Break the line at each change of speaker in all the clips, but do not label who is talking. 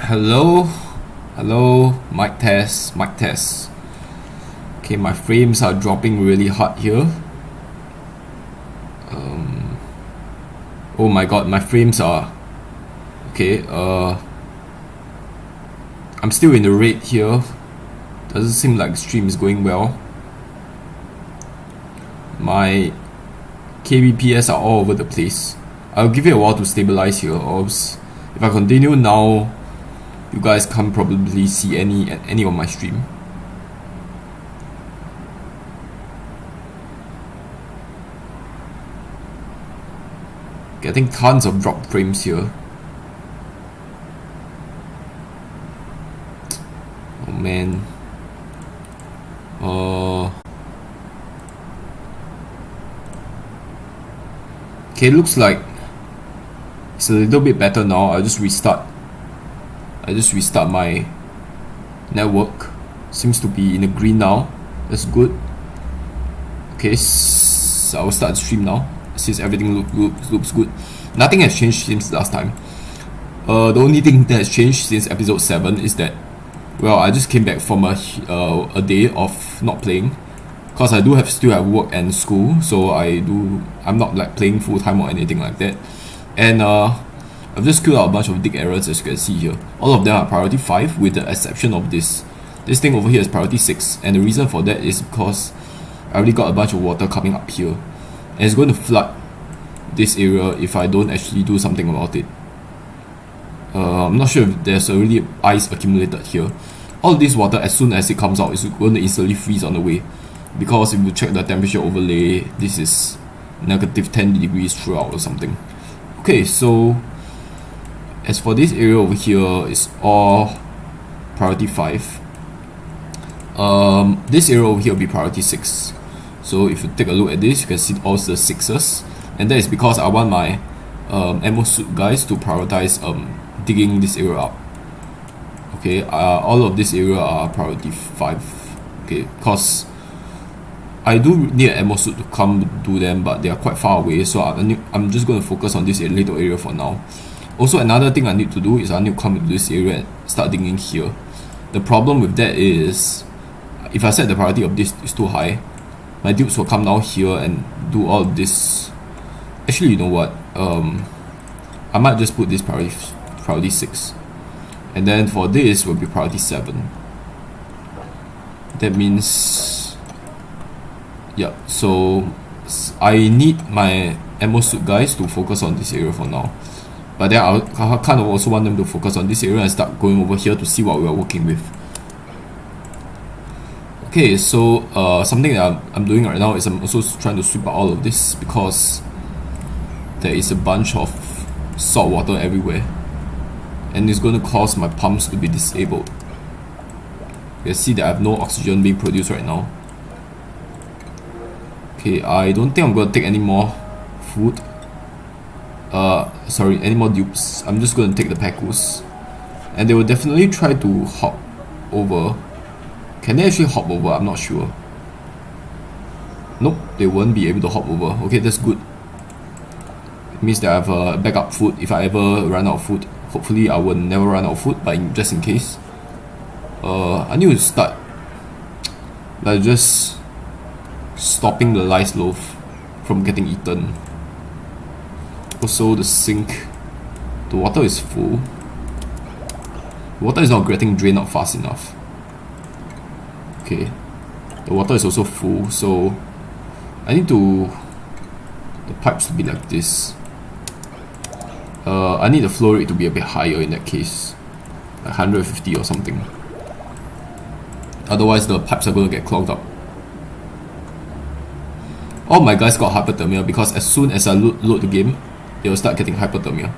Hello, hello, mic test, mic test. Okay, my frames are dropping really hard here. Oh my god, my frames are okay. I'm still in the red here. Doesn't seem like the stream is going well. My kbps are all over the place. I'll give it a while to stabilize here, or if I continue now, you guys can't probably see any of my stream. Getting tons of drop frames here. Oh man. Okay, looks like it's a little bit better now. I just restart my network. Seems to be in the green now. That's good. Okay, so I will start the stream now since everything looks good. Nothing has changed since last time. The only thing that has changed since episode 7 is that, well, I just came back from a day of not playing, cause I still have work and school, so I'm not like playing full time or anything like that. And I've just killed out a bunch of dig errors, as you can see here. All of them are priority 5 with the exception of this thing over here is priority 6, and the reason for that is because I already got a bunch of water coming up here, and it's going to flood this area if I don't actually do something about it. I'm not sure if there's already ice accumulated here. All of this water, as soon as it comes out, is going to instantly freeze on the way, because if you check the temperature overlay, this is negative 10 degrees throughout or something. Okay, so as for this area over here, it's all priority 5. This area over here will be priority 6. So if you take a look at this, you can see all the 6s, and that is because I want my ammo suit guys to prioritize digging this area up. Okay, all of this area are priority 5. Okay, because I do need an ammo suit to come do them, but they are quite far away, so I'm just going to focus on this little area for now. Also, another thing I need to do is I need to come to this area and start digging here. The problem with that is, if I set the priority of this is too high, my dudes will come down here and do all of this. Actually, you know what? I might just put this priority 6, and then for this will be priority 7. That means, yeah. So I need my ammo suit guys to focus on this area for now. But then I kind of also want them to focus on this area and start going over here to see what we are working with. Okay, so something that I'm doing right now is I'm also trying to sweep out all of this, because there is a bunch of salt water everywhere, and it's going to cause my pumps to be disabled. You can see that I have no oxygen being produced right now. Okay, I don't think I'm going to take any more food. Sorry, any more dupes. I'm just going to take the Pacus, and they will definitely try to hop over. Can they actually hop over? I'm not sure. Nope, they won't be able to hop over. Okay, that's good. It means that I have backup food if I ever run out of food. Hopefully I will never run out of food, but just in case. I need to start like just stopping the lice loaf from getting eaten. Also, the sink, the water is full. The water is not getting drained out fast enough. Okay, the water is also full, so I need the pipes to be like this. I need the flow rate to be a bit higher in that case, like 150 or something. Otherwise the pipes are going to get clogged up. All my guys got hypothermia because as soon as I load the game, they will start getting hypothermia.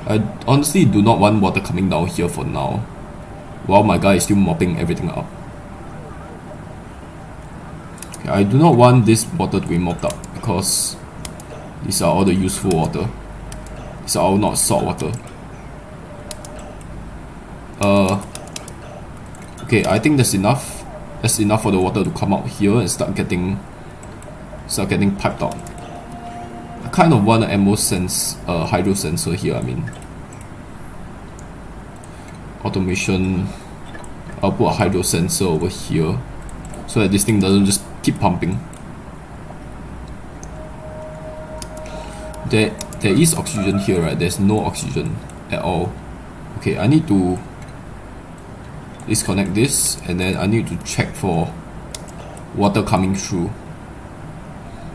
I honestly do not want water coming down here for now, while my guy is still mopping everything up. Okay, I do not want this water to be mopped up because these are all the useful water. These are all not salt water. Okay, I think that's enough. That's enough for the water to come out here and start getting piped out. I kind of want an hydro sensor here. I mean, automation. I'll put a hydro sensor over here so that this thing doesn't just keep pumping. There is oxygen here, right? There's no oxygen at all. Okay, I need to disconnect this, and then I need to check for water coming through.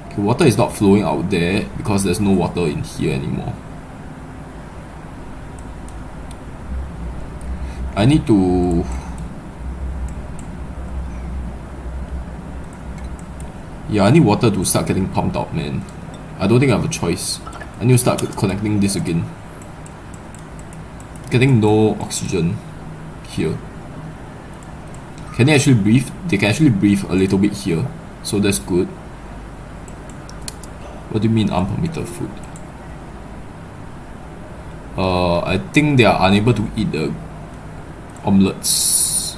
Okay, water is not flowing out there because there's no water in here anymore. I need to I need water to start getting pumped out, man. I don't think I have a choice. I need to start connecting this again. Getting no oxygen here. Can they actually breathe? They can actually breathe a little bit here, so that's good. What do you mean unpermitted food? I think they are unable to eat the omelets.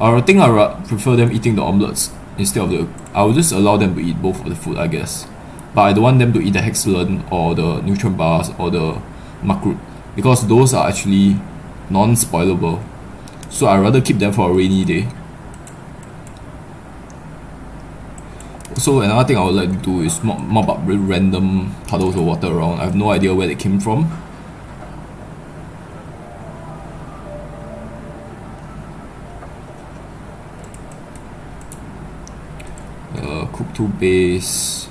I think I prefer them eating the omelets instead of the. I will just allow them to eat both of the food, I guess. But I don't want them to eat the hexalin or the nutrient bars or the makrut, because those are actually non-spoilable. So I'd rather keep them for a rainy day. So another thing I would like to do is mop up random puddles of water around. I have no idea where they came from. Cook to base.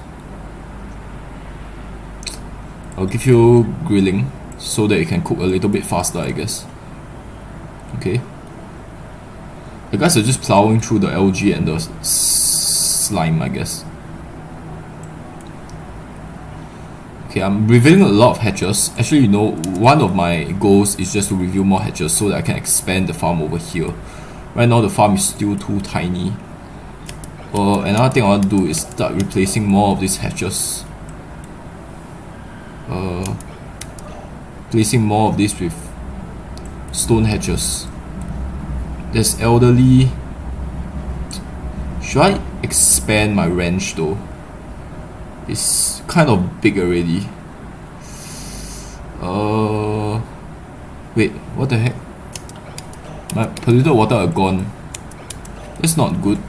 I'll give you grilling so that it can cook a little bit faster, I guess. Okay. The guys are just plowing through the algae and the slime, I guess. Okay, I'm revealing a lot of hatches. Actually, you know, one of my goals is just to reveal more hatches so that I can expand the farm over here. Right now, the farm is still too tiny. Another thing I want to do is start replacing more of these hatches. Placing more of this with stone hatches. There's elderly. Should I expand my ranch though? It's kind of big already. Wait, what the heck? My polluted water are gone. That's not good.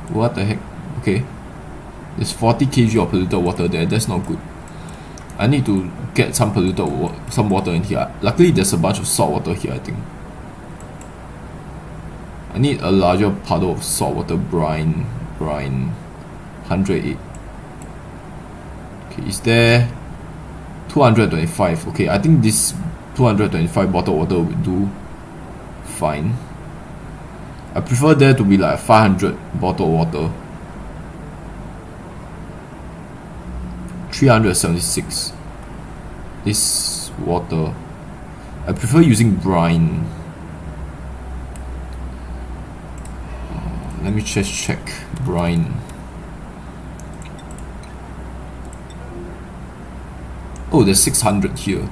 What the heck? Okay. There's 40 kg of polluted water there. That's not good. I need to get some some water in here. Luckily, there's a bunch of salt water here, I think. I need a larger puddle of salt water brine. 108. Okay, is there 225? Okay, I think this 225 bottle water will do fine. I prefer there to be like 500 bottle water. 376. This water. I prefer using brine. Let me just check brine. Oh, there's 600 here.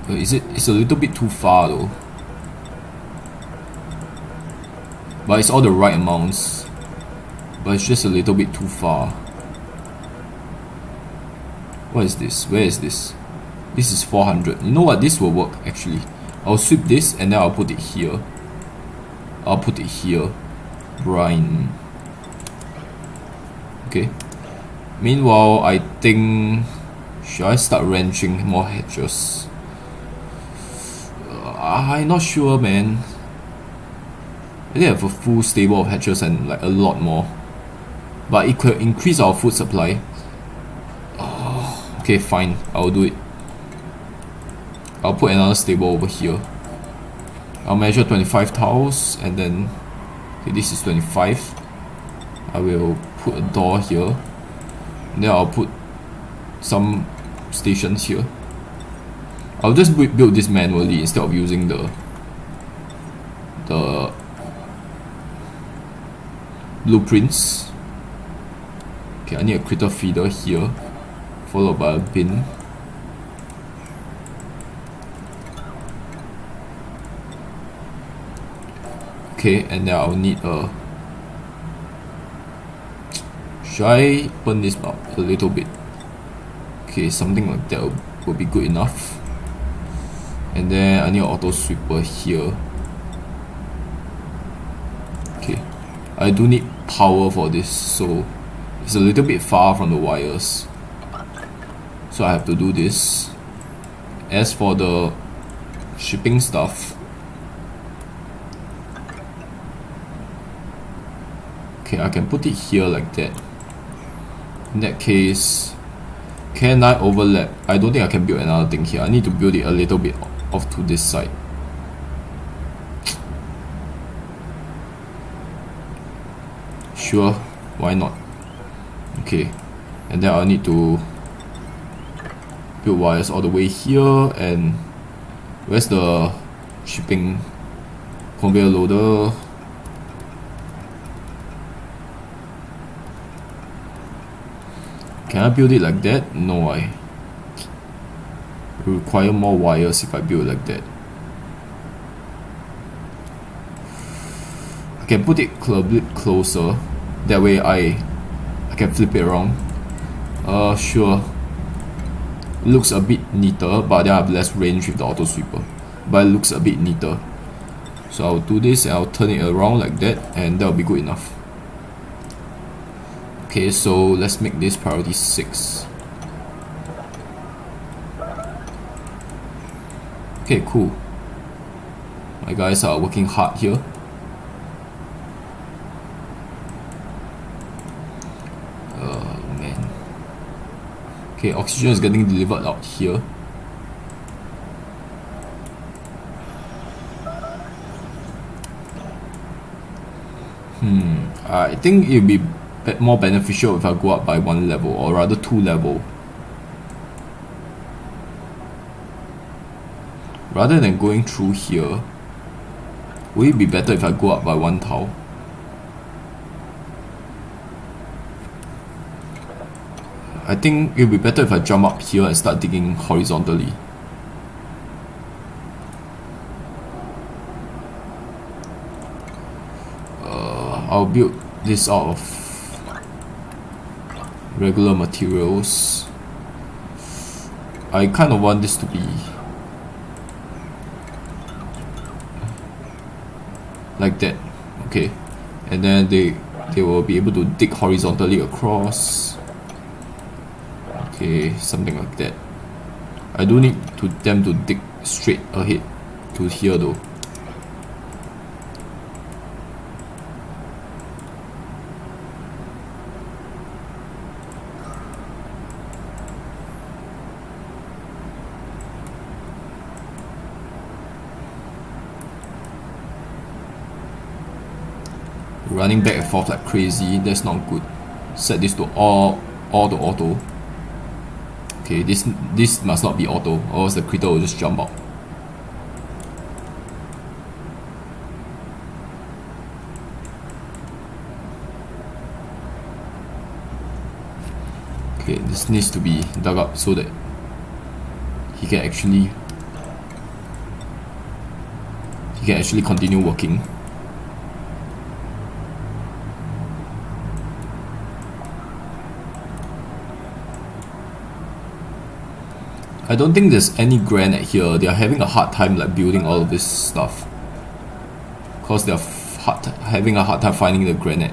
It's a little bit too far though. But it's all the right amounts. But it's just a little bit too far. What is this? Where is this? This is 400. You know what? This will work actually. I'll sweep this and then I'll put it here. I'll put it here. Brine. Okay. Meanwhile, I think... should I start ranching more hatches? I'm not sure, man. I think I have a full stable of hatches and like a lot more. But it could increase our food supply. Okay, fine. I'll do it. I'll put another stable over here. I'll measure 25 tiles and then... okay, this is 25. I will put a door here. And then I'll put some stations here. I'll just build this manually instead of using the blueprints. Okay, I need a critter feeder here, followed by a bin. Okay, and then I'll need a... Should I open this up a little bit? Okay, something like that will be good enough. And then I need an auto sweeper here. Okay, I do need power for this, so it's a little bit far from the wires, so I have to do this. As for the shipping stuff, okay, I can put it here like that. In that case, can I overlap? I don't think I can build another thing here. I need to build it a little bit off to this side. Sure, why not? Okay, and then I'll need to build wires all the way here. And where's the shipping conveyor loader? Can I build it like that? No, I require more wires if I build like that. I can put it a bit closer, that way I can flip it around. Sure. Looks a bit neater, but then I have less range with the auto sweeper, but it looks a bit neater. So I'll do this and I'll turn it around like that, and that'll be good enough. Okay, so let's make this priority 6. Okay, cool. My guys are working hard here. Man. Okay, oxygen is getting delivered out here. I think it'll be more beneficial if I go up by 1 level, or rather 2 level, rather than going through here. Would it be better if I go up by 1 tile? I think it would be better if I jump up here and start digging horizontally. I'll build this out of regular materials. I kind of want this to be like that, okay, and then they will be able to dig horizontally across. Okay, something like that. I do need them to dig straight ahead to here though. Running back and forth like crazy, that's not good. Set this to all to auto. Okay, this must not be auto, or else the critter will just jump out. Okay, this needs to be dug up so that he can actually continue working. I don't think there's any granite here. They are having a hard time like building all of this stuff, cause they're having a hard time finding the granite.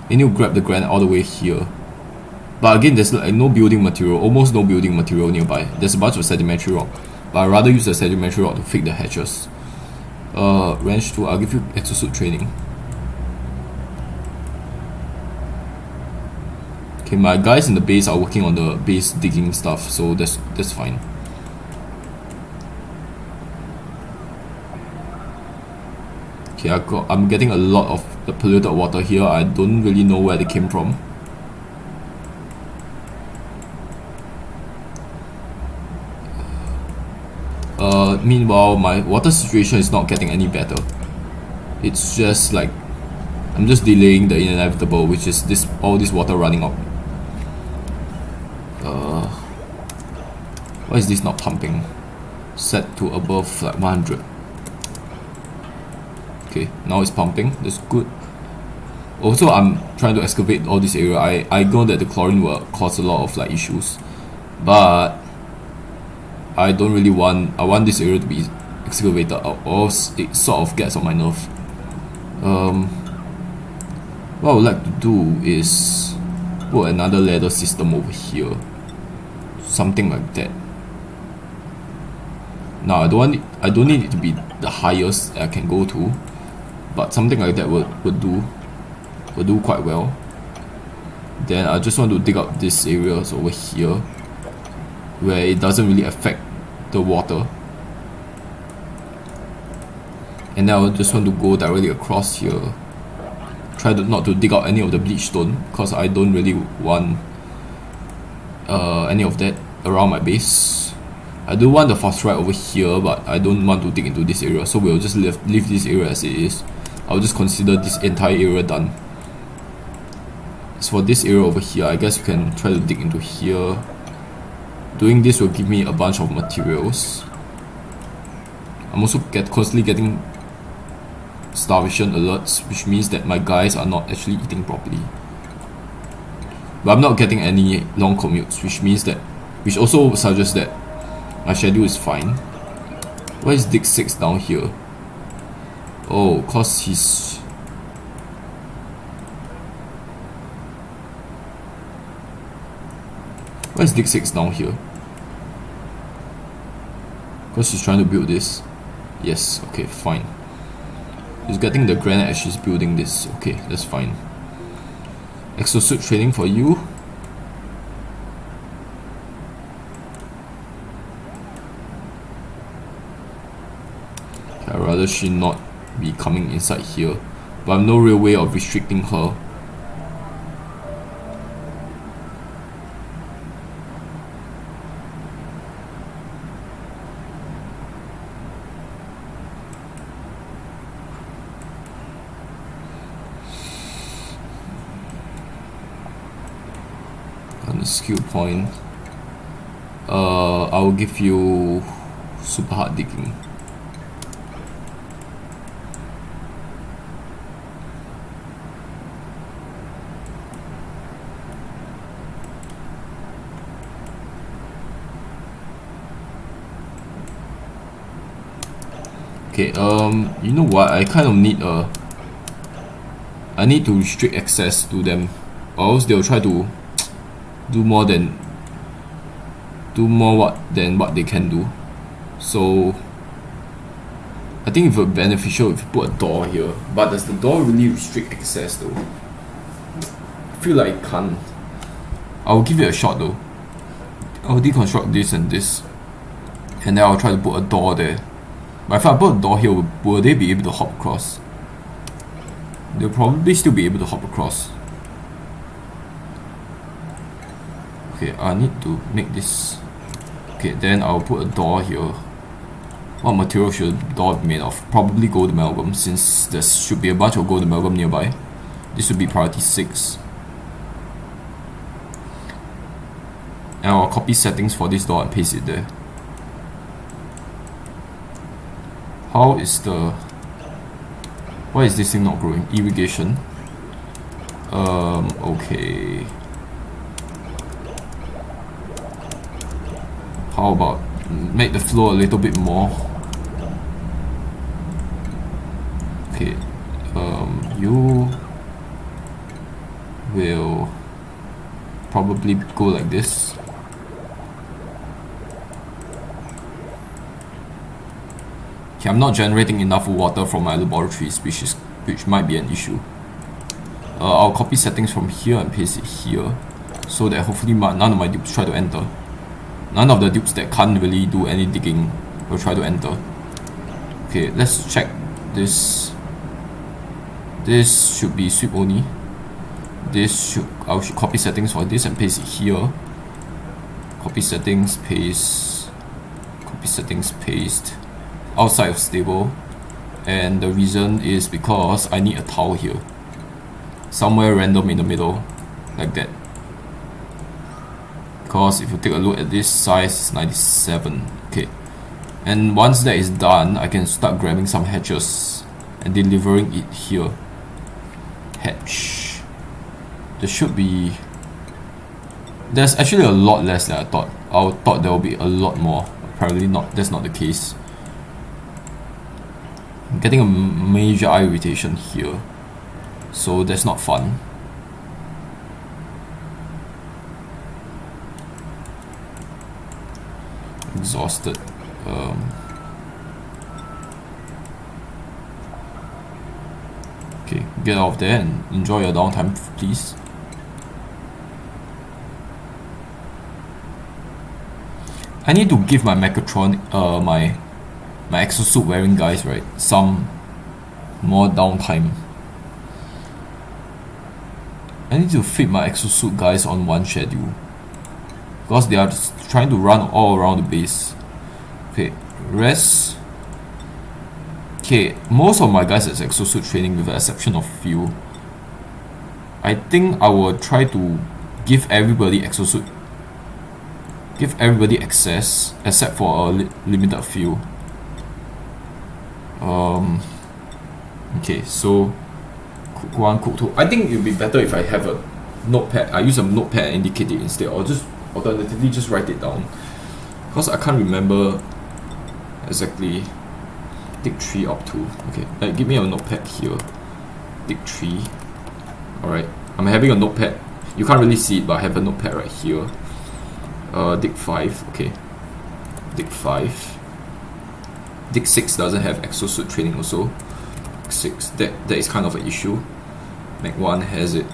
They need to grab the granite all the way here. But again, there's like no building material, almost no building material nearby. There's a bunch of sedimentary rock, but I'd rather use the sedimentary rock to fix the hatches. Wrench 2, I'll give you exosuit training. Okay, my guys in the base are working on the base digging stuff, so that's fine. Okay, I'm getting a lot of the polluted water here. I don't really know where they came from. Meanwhile, my water situation is not getting any better. It's just like I'm just delaying the inevitable, which is all this water running out. Why is this not pumping? Set to above like 100. Okay, now it's pumping. That's good. Also, I'm trying to excavate all this area. I know that the chlorine will cause a lot of like issues, but I don't really want. I want this area to be excavated out, or else it sort of gets on my nerve. What I would like to do is put another ladder system over here, something like that. Now I don't need it to be the highest I can go to, but something like that would do quite well. Then I just want to dig up this areas over here where it doesn't really affect the water, and now I just want to go directly across here. Try not to dig out any of the bleach stone, because I don't really want any of that around my base. I do want the phosphorite over here, but I don't want to dig into this area, so we'll just leave this area as it is. I'll just consider this entire area done. As for this area over here, I guess you can try to dig into here. Doing this will give me a bunch of materials. I'm also constantly getting starvation alerts, which means that my guys are not actually eating properly. But I'm not getting any long commutes, which also suggests that my schedule is fine. Why is Dick 6 down here? Oh, cause he's... Why is Dick 6 down here? Because he's trying to build this. Yes, okay, fine. He's getting the granite as she's building this. Okay, that's fine. Exosuit training for you. I'd rather she not be coming inside here, but I have no real way of restricting her. On the skill point, I will give you super hard digging. Okay, you know what? I kind of need I need to restrict access to them, or else they'll try to do more than what they can do. So I think it would be beneficial if you put a door here. But does the door really restrict access though? I feel like it can't. I'll give it a shot though. I'll deconstruct this and this, and then I'll try to put a door there. But if I put a door here, will they be able to hop across? They'll probably still be able to hop across. Okay, I need to make this. Okay, then I'll put a door here. What material should the door be made of? Probably gold amalgam, since there should be a bunch of gold amalgam nearby. This would be priority 6. And I'll copy settings for this door and paste it there. How is the... Why is this thing not growing? Irrigation. Okay. How about make the flow a little bit more? Okay. You will probably go like this. Okay, I'm not generating enough water from my laboratories, which might be an issue. I'll copy settings from here and paste it here, so that hopefully none of my dupes try to enter. None of the dupes that can't really do any digging will try to enter. Okay, let's check this. This should be sweep only. I should copy settings for this and paste it here. Copy settings, paste. Copy settings, paste. Outside of stable, and the reason is because I need a tile here, somewhere random in the middle, like that. Because if you take a look at this size, it's 97. Okay, and once that is done, I can start grabbing some hatches and delivering it here. Hatch. there should be. There's actually a lot less than I thought. I thought there will be a lot more. Apparently not. That's not the case. I'm getting a major eye irritation here, so that's not fun. Exhausted. Okay, get out of there and enjoy your downtime, please. I need to give my Mechatronic, my exosuit wearing guys, right, some more downtime. I need to fit my exosuit guys on one schedule, because they are trying to run all around the base. Okay, rest. Okay, most of my guys is exosuit training with the exception of few. I think I will try to give everybody exosuit. Give everybody access except for a limited few. Okay, so cook 1, cook 2. I think it would be better if I have a notepad. I use a notepad and indicate it instead, or just alternatively just write it down, because I can't remember exactly. Dig 3 up to. Okay, give me a notepad here. Dig 3. Alright, I'm having a notepad. You can't really see it, but I have a notepad right here. Dig 5. Okay, dig 5. Dig 6 doesn't have exosuit training also. 6, that is kind of an issue. Mag 1 has it.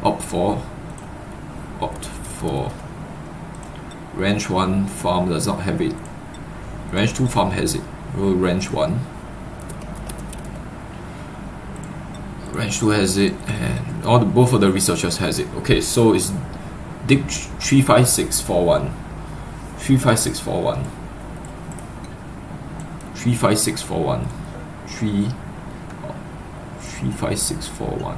Opt 4. Ranch 1 farm does not have it. Ranch 2 farm has it. Ranch 1. Ranch 2 has it, and both of the researchers has it. Okay, so it's dig 35641. 35641. 35641. 35641.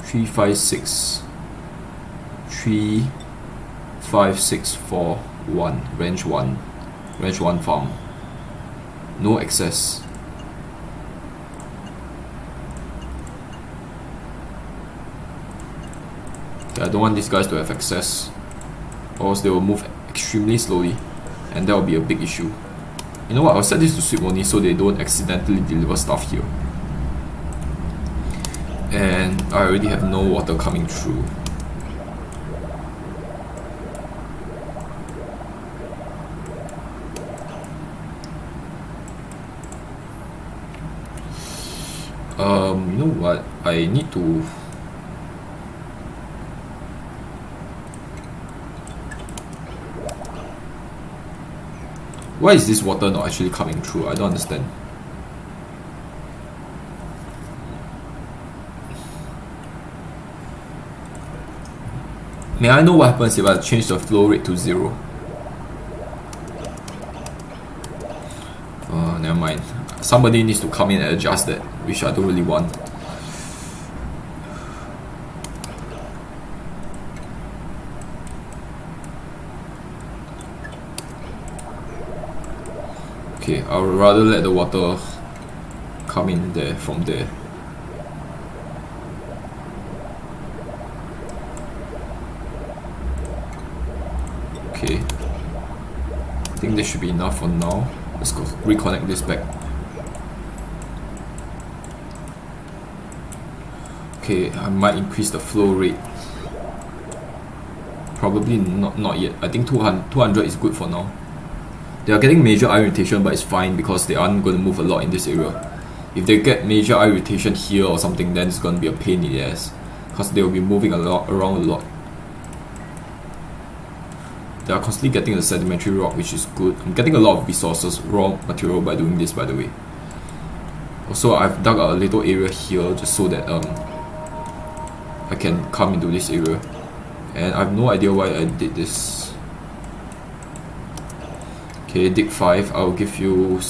356. 35641. Range 1. Range 1 farm. No access. Okay, I don't want these guys to have access, or else they will move extremely slowly, and that will be a big issue. You know what, I'll set this to sweep only so they don't accidentally deliver stuff here. And I already have no water coming through. You know what, I need to why is this water not actually coming through? I don't understand. May I know what happens if I change the flow rate to 0? Never mind. Somebody needs to come in and adjust that, which I don't really want. Okay, I would rather let the water come in there from there. Okay, I think this should be enough for now. Let's go reconnect this back. Okay, I might increase the flow rate. Probably not yet. I think 200 is good for now. They are getting major eye irritation, but it's fine because they aren't going to move a lot in this area. If they get major eye irritation here or something, then it's going to be a pain in the ass, because they will be moving around a lot. They are constantly getting the sedimentary rock, which is good. I'm getting a lot of resources, raw material, by doing this, by the way. Also, I've dug a little area here just so that I can come into this area. And I have no idea why I did this. Okay, dig 5, I'll give you,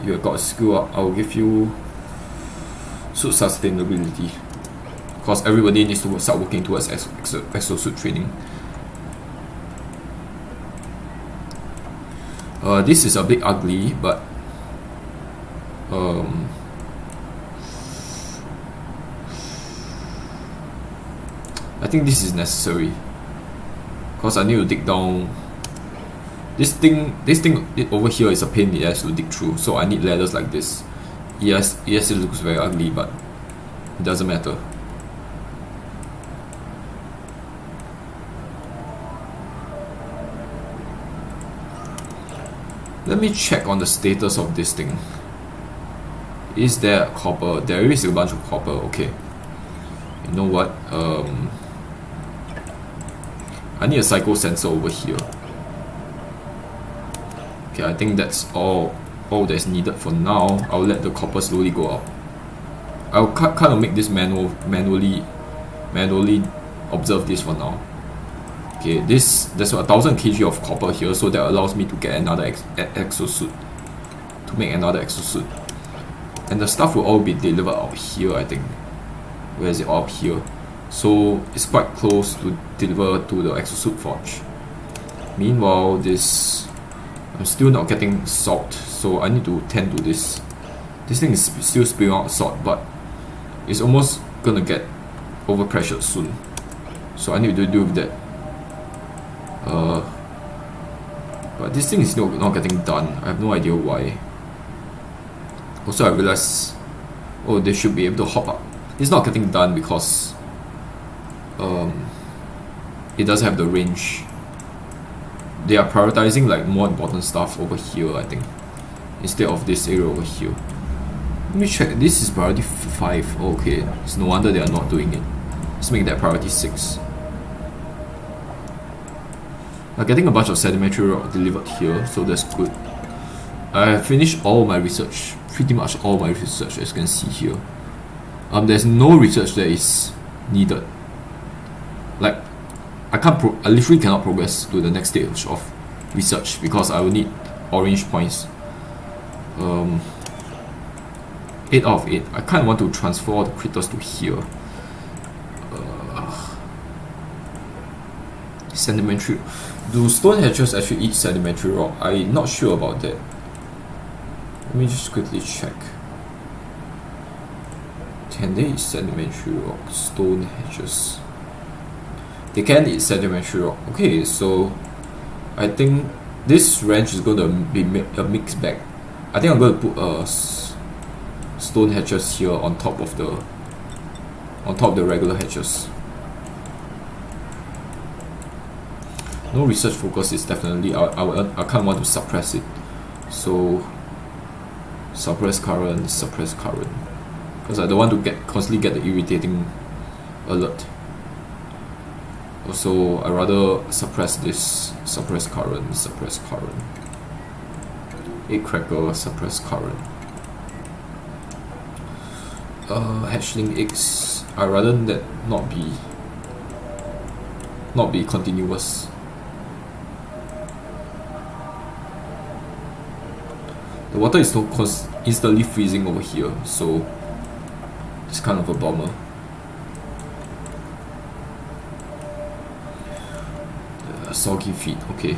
you got a skill up, I'll give you suit sustainability, because everybody needs to start working towards exosuit training. This is a bit ugly, but think this is necessary, because I need to dig down. This thing over here is a pain in the ass to dig through, so I need ladders like this. Yes, it looks very ugly, but it doesn't matter. Let me check on the status of this thing. Is there copper? There is a bunch of copper. Okay. You know what? I need a cycle sensor over here. Okay, I think that's all that's needed for now. I'll let the copper slowly go out. I'll kind of make this manually observe this for now. Okay, there's 1000 kg of copper here, so that allows me to get another exosuit. To make another exosuit. And the stuff will all be delivered out here, I think. Where is it? Out here. So it's quite close to deliver to the exosuit forge. Meanwhile, I'm still not getting salt, so I need to tend to this. This thing is still spewing out salt, but it's almost gonna get overpressured soon. So I need to deal with that. But this thing is still not getting done. I have no idea why. Also, I realized, oh, they should be able to hop up. It's not getting done because it doesn't have the range. They are prioritizing like more important stuff over here, I think, instead of this area over here. Let me check. This is priority 5. Oh, okay, it's no wonder they are not doing it. Let's make that priority 6. I'm getting a bunch of sedimentary rock delivered here, so that's good. I have finished all my research, pretty much all my research, as you can see here. There's no research that is needed. Like, I literally cannot progress to the next stage of research because I will need orange points. 8 out of 8. I kind of want to transfer all the critters to here. Sedimentary. Do stone hatchers actually eat sedimentary rock? I'm not sure about that. Let me just quickly check. Can they eat sedimentary rock? Stone hatchers. They can eat sedimentary rock. Okay, so I think this ranch is going to be a mixed bag. I think I'm going to put stone hatchers here on top of the regular hatchers. No research focus is definitely, I kind of want to suppress it. So suppress current, because I don't want to constantly get the irritating alert. Also, I rather suppress this, suppress current. Egg cracker, suppress current. Hatchling eggs, I rather that not be continuous. The water is so instantly freezing over here, so it's kind of a bummer. Soggy feet, okay.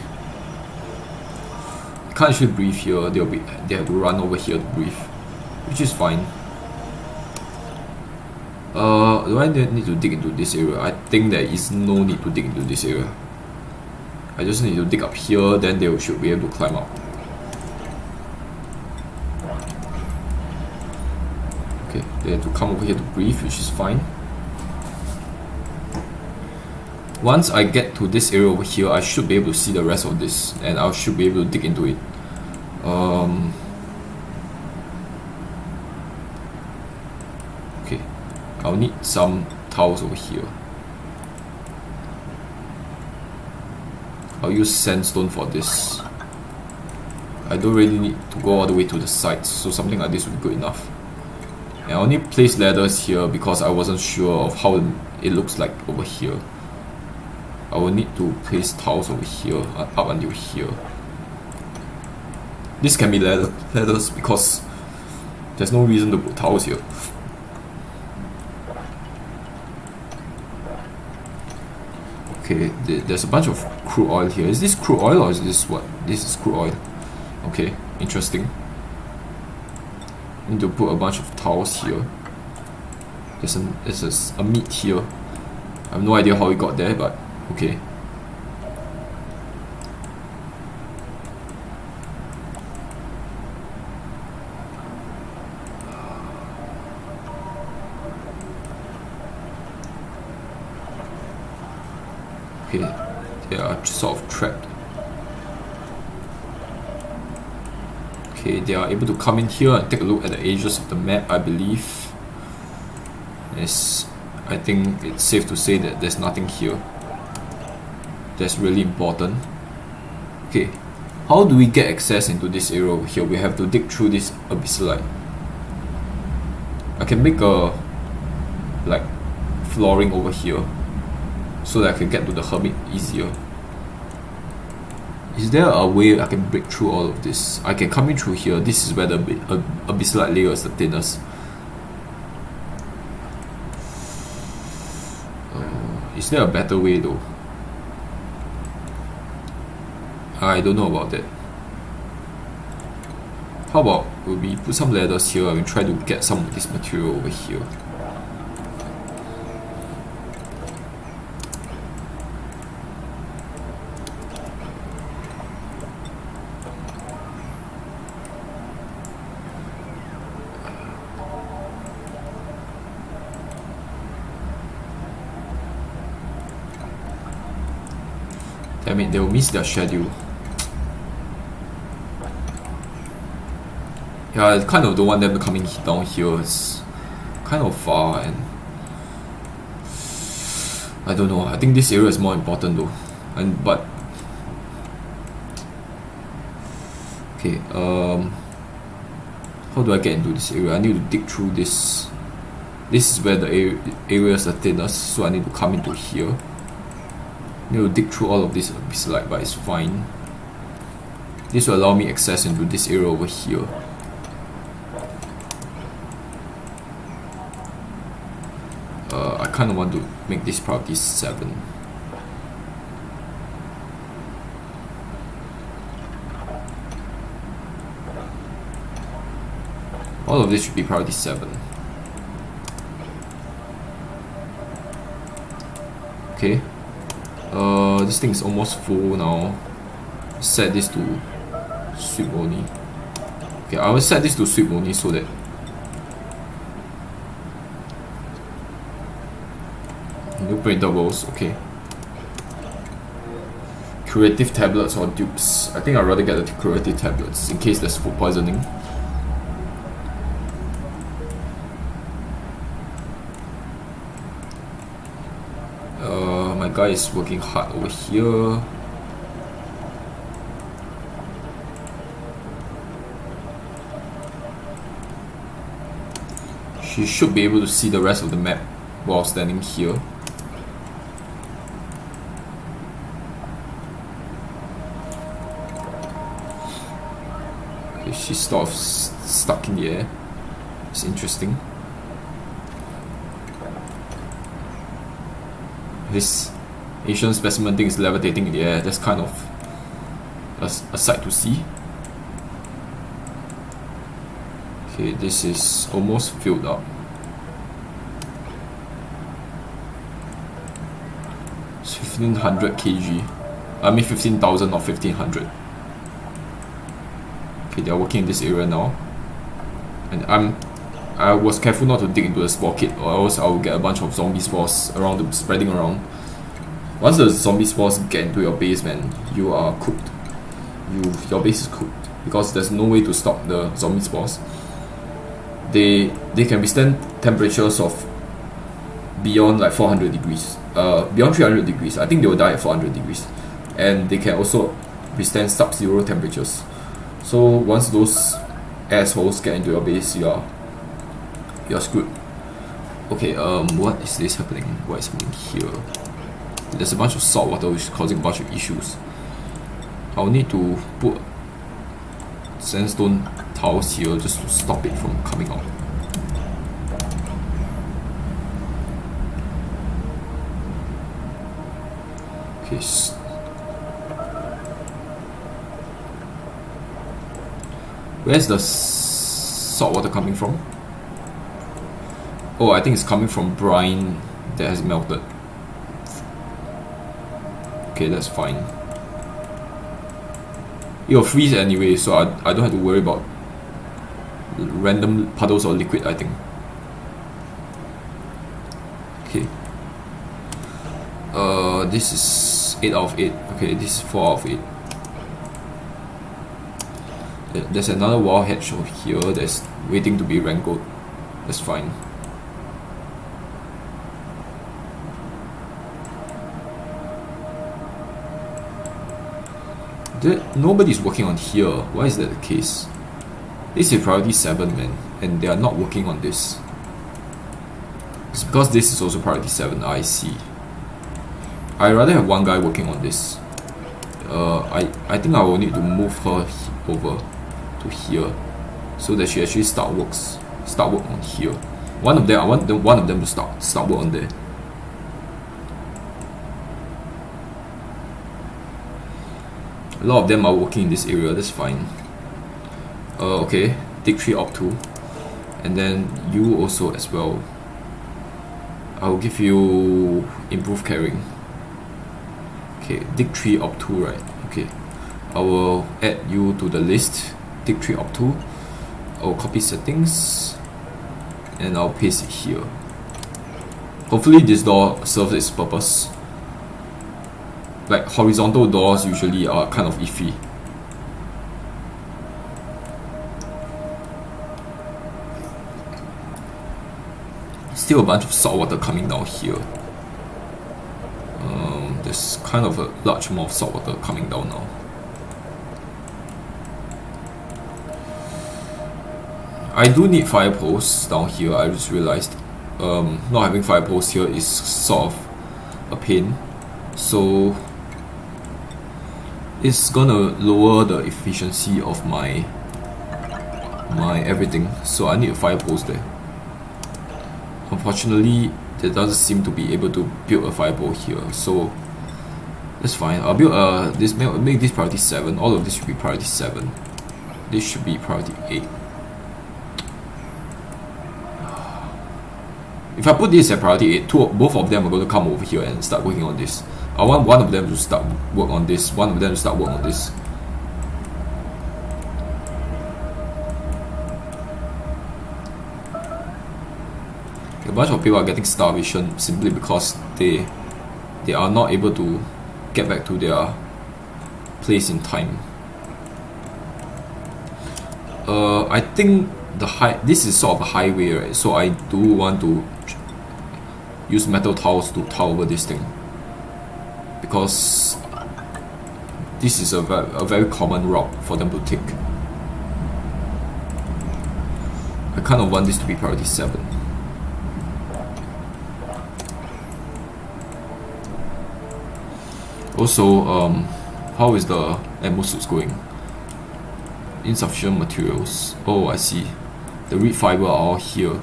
I can't actually breathe here. They have to run over here to breathe, which is fine. Do I need to dig into this area? I think there is no need to dig into this area. I just need to dig up here, then they should be able to climb up. Okay, they have to come over here to breathe, which is fine. Once I get to this area over here, I should be able to see the rest of this, and I should be able to dig into it. Okay, I'll need some tiles over here. I'll use sandstone for this. I don't really need to go all the way to the sides, so something like this would be good enough. And I only placed ladders here because I wasn't sure of how it looks like over here. I will need to place tiles over here, up until here. This can be ladders because there's no reason to put tiles here. Okay, there's a bunch of crude oil here. Is this crude oil or is this what? This is crude oil. Okay, interesting. Need to put a bunch of tiles here. There's a meat here. I have no idea how it got there, but okay. Okay, they are sort of trapped. Okay, they are able to come in here and take a look at the edges of the map, I believe. Yes, I think it's safe to say that there's nothing here. That's really important. Okay, how do we get access into this area over here? We have to dig through this abyssalite. I can make a like flooring over here so that I can get to the hermit easier. Is there a way I can break through all of this? I can come in through here. This is where the abyssalite layer is the thinnest. Is there a better way though? I don't know about that. How about we put some ladders here and we try to get some of this material over here. Damn it, they'll miss their schedule. Yeah, I kind of don't want them to come in down here. It's kind of far and I don't know. I think this area is more important though. But okay, how do I get into this area? I need to dig through this. This is where the area is the thinnest, so I need to come into here. I need to dig through all of this abyssalite, but it's fine. This will allow me access into this area over here. I kind of want to make this priority 7. All of this should be priority 7. Okay. This thing is almost full now. Set this to sweep only. Okay, I will set this to sweep only so that no printables. Okay. Curative tablets or dupes. I think I'd rather get the curative tablets in case there's food poisoning. My guy is working hard over here. She should be able to see the rest of the map while standing here. Okay, she's sort of stuck in the air. It's interesting. This Asian specimen thing is levitating in the air. That's kind of a sight to see. Okay, this is almost filled up. It's 1500 kg. I mean 15,000, not 1500. Okay, they are working in this area now. And I was careful not to dig into the spore kit, or else I will get a bunch of zombie spores around, spreading around. Once the zombie spores get into your base, man, you are cooked. Your base is cooked because there's no way to stop the zombie spores. They can withstand temperatures of beyond like 400 degrees, beyond 300 degrees. I think they will die at 400 degrees, and they can also withstand sub-zero temperatures. So once those assholes get into your base, you're screwed. Okay, what is this happening? What is happening here? There's a bunch of salt water which is causing a bunch of issues. I'll need to put sandstone tiles here just to stop it from coming out. Okay. Where's the salt water coming from? Oh, I think it's coming from brine that has melted. Okay, that's fine. It'll freeze anyway, so I don't have to worry about random puddles of liquid, I think. Okay. This is 8 out of 8. Okay, this is 4 out of 8. There's another wild hatch over here that's waiting to be wrangled. That's fine. Nobody's working on here. Why is that the case? This is priority 7, man, and they are not working on this. It's because this is also priority 7. I see. I'd rather have one guy working on this. I think I will need to move her over to here so that she actually start work on here. One of them, I want one of them to start work on there. A lot of them are working in this area. That's fine. Okay, dig 3 up 2, and then you also as well. I will give you improve carrying. Okay, dig 3 up 2, right? Okay, I will add you to the list. Dig 3 up 2. I will copy settings and I'll paste it here. Hopefully this door serves its purpose. Like horizontal doors usually are kind of iffy. Still a bunch of salt water coming down here. There's kind of a large amount of salt water coming down now. I do need fire posts down here. I just realized not having fire posts here is sort of a pain. So it's gonna lower the efficiency of my everything. So I need a fire post there. Unfortunately, there doesn't seem to be able to build a fire pole here. So that's fine. I'll build make this priority 7. All of this should be priority 7. This should be priority 8. If I put this at priority 8, both of them are going to come over here and start working on this. I want one of them to start work on this, one of them to start work on this. A bunch of people are getting starvation simply because they are not able to get back to their place in time. I think this is sort of a highway, right? So I do want to use metal tiles to tile over this thing, because this is a very common route for them to take. I kind of want this to be priority 7. Also, how is the ammo suits going? Insufficient materials. Oh, I see. The reed fiber are all here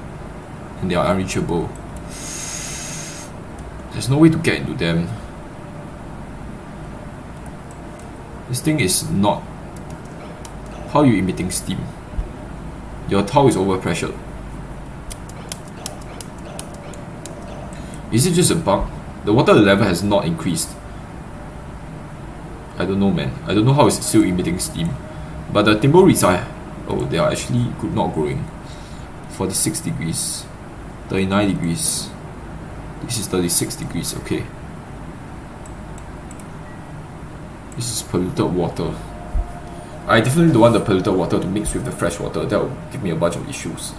and they are unreachable. There's no way to get into them. This thing is not... How are you emitting steam? Your tile is overpressured. Is it just a bug? The water level has not increased. I don't know, man. I don't know how it's still emitting steam. But the timber reeds are... Oh, they are actually not growing. 46 degrees. 39 degrees. This is 36 degrees, okay. This is polluted water. I definitely don't want the polluted water to mix with the fresh water. That will give me a bunch of issues.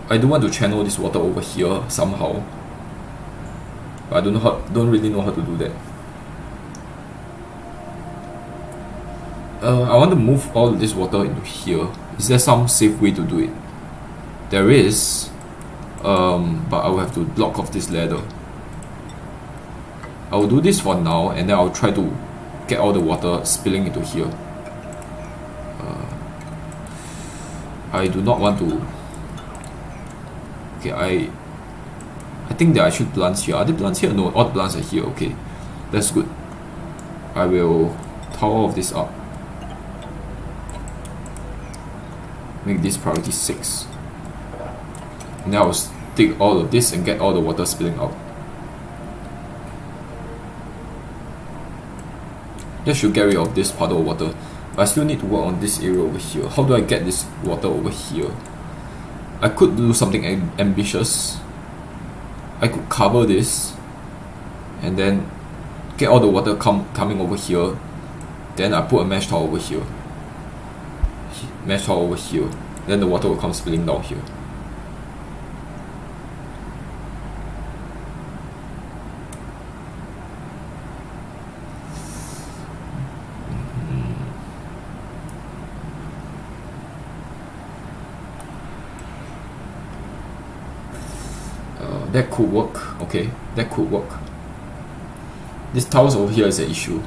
I do want to channel this water over here somehow. But I don't really know how to do that. I want to move all this water into here. Is there some safe way to do it? There is, but I will have to block off this ladder. I will do this for now, and then I'll try to get all the water spilling into here. I do not want to... Okay, I think there are actually plants here. Are there plants here? No, all the plants are here. Okay, that's good. I will tile all of this up. Make this priority 6. And then I will stick all of this and get all the water spilling out. That should get rid of this puddle of water. But I still need to work on this area over here. How do I get this water over here? I could do something ambitious. I could cover this and then get all the water coming over here. Then I put a mesh towel over here. Mesh towel over here. Then the water will come spilling down here. That could work. Okay, that could work. This tiles over here is an issue,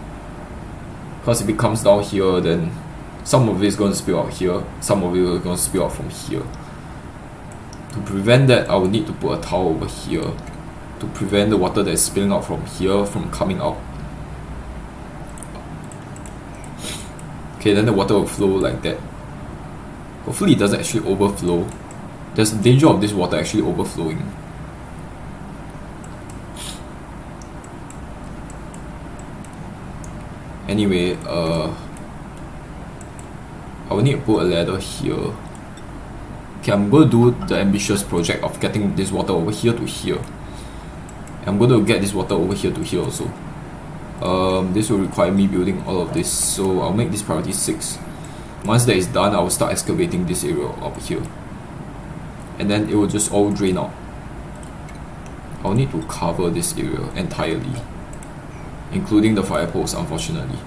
because if it comes down here, then some of it is going to spill out here, some of it is going to spill out from here. To prevent that, I will need to put a towel over here to prevent the water that is spilling out from here from coming out. Okay, then the water will flow like that. Hopefully it doesn't actually overflow. There's a danger of this water actually overflowing. Anyway, I will need to put a ladder here. Okay, I'm going to do the ambitious project of getting this water over here to here. I'm going to get this water over here to here also. This will require me building all of this, so I'll make this priority 6. Once that is done, I will start excavating this area over here. And then it will just all drain out. I'll need to cover this area entirely, including the fire post, unfortunately.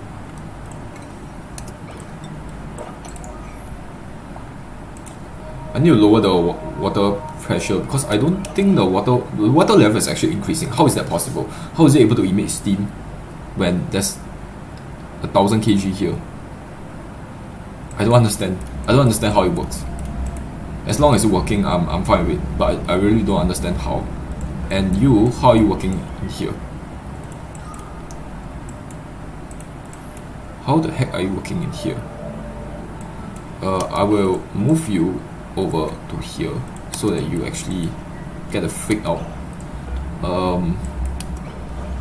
I need to lower the water pressure because I don't think the water level is actually increasing. How is that possible? How is it able to emit steam when there's 1000 kg here? I don't understand. I don't understand how it works. As long as it's working, I'm fine with it. But I really don't understand how. And you, how are you working in here? How the heck are you working in here? I will move you over to here so that you actually get a freak out.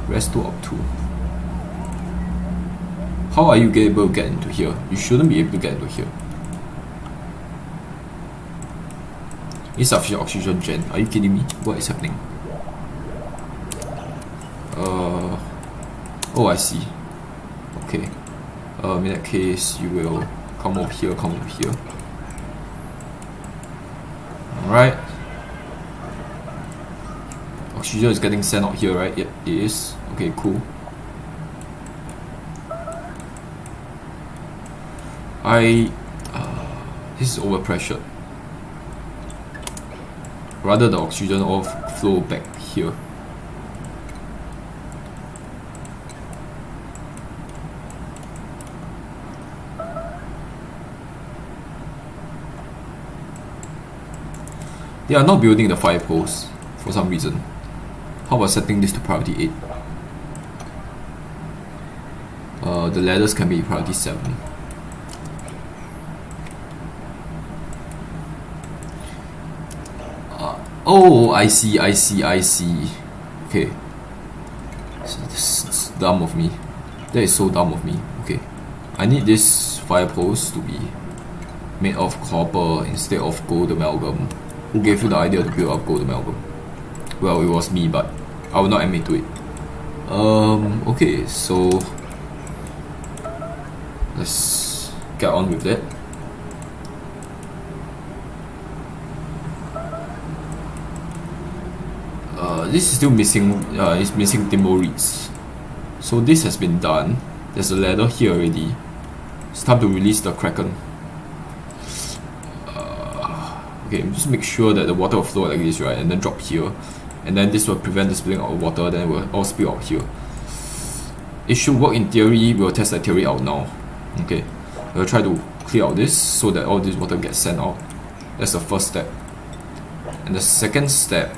Resto up 2. How are you able to get into here? You shouldn't be able to get into here. Insufficient oxygen gen. Are you kidding me? What is happening? Oh, I see. Okay. In that case, you will come over here, come over here. Alright. Oxygen is getting sent out here, right? Yep, it is. Okay, cool. This is overpressured. Rather the oxygen all flow back here. They are not building the fire post for some reason. How about setting this to priority 8? The ladders can be priority 7. Oh, I see. Okay. It's dumb of me. That is so dumb of me. Okay. I need this fire post to be made of copper instead of gold amalgam. Who gave you the idea to build up gold amalgam? Well, it was me, but I will not admit to it. Okay, so let's get on with that. This is still missing. It's missing timber reeds. So this has been done. There's a ladder here already. It's time to release the kraken. Okay, just make sure that the water will flow like this, right, and then drop here, and then this will prevent the spilling out of water. Then it will all spill out here. It should work in theory. We'll test that theory out now. Okay, we'll try to clear out this so that all this water gets sent out. That's the first step. And the second step,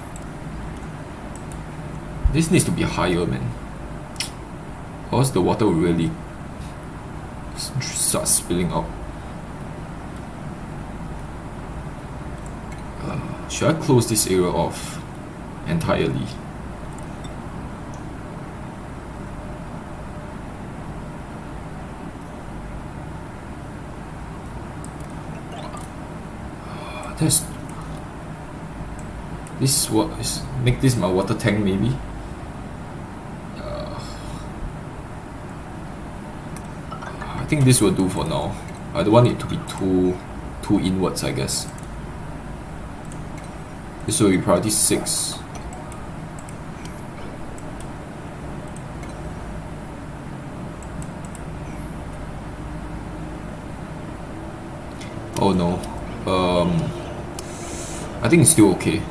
this needs to be higher, man, or else the water will really start spilling out. Should I close this area off entirely? Test. This what is make this my water tank maybe. I think this will do for now. I don't want it to be too inwards, I guess. This will be priority 6. Oh no. I think it's still okay.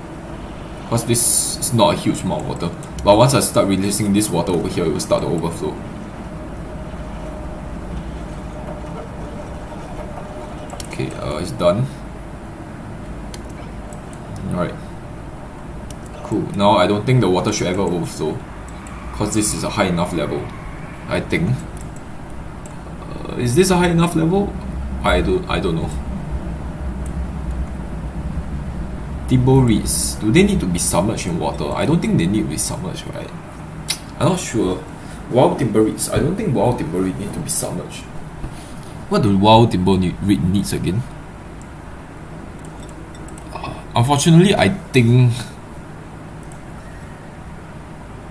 Because this is not a huge amount of water. But once I start releasing this water over here, it will start to overflow. Okay, it's done. Alright. Cool. Now I don't think the water should ever overflow. Because this is a high enough level. I think. Is this a high enough level? I don't know. Timber reeds, do they need to be submerged in water? I don't think they need to be submerged, right? I'm not sure. Wild timber reeds, I don't think wild timber reed need to be submerged. What do wild timber reed needs again? Unfortunately, I think.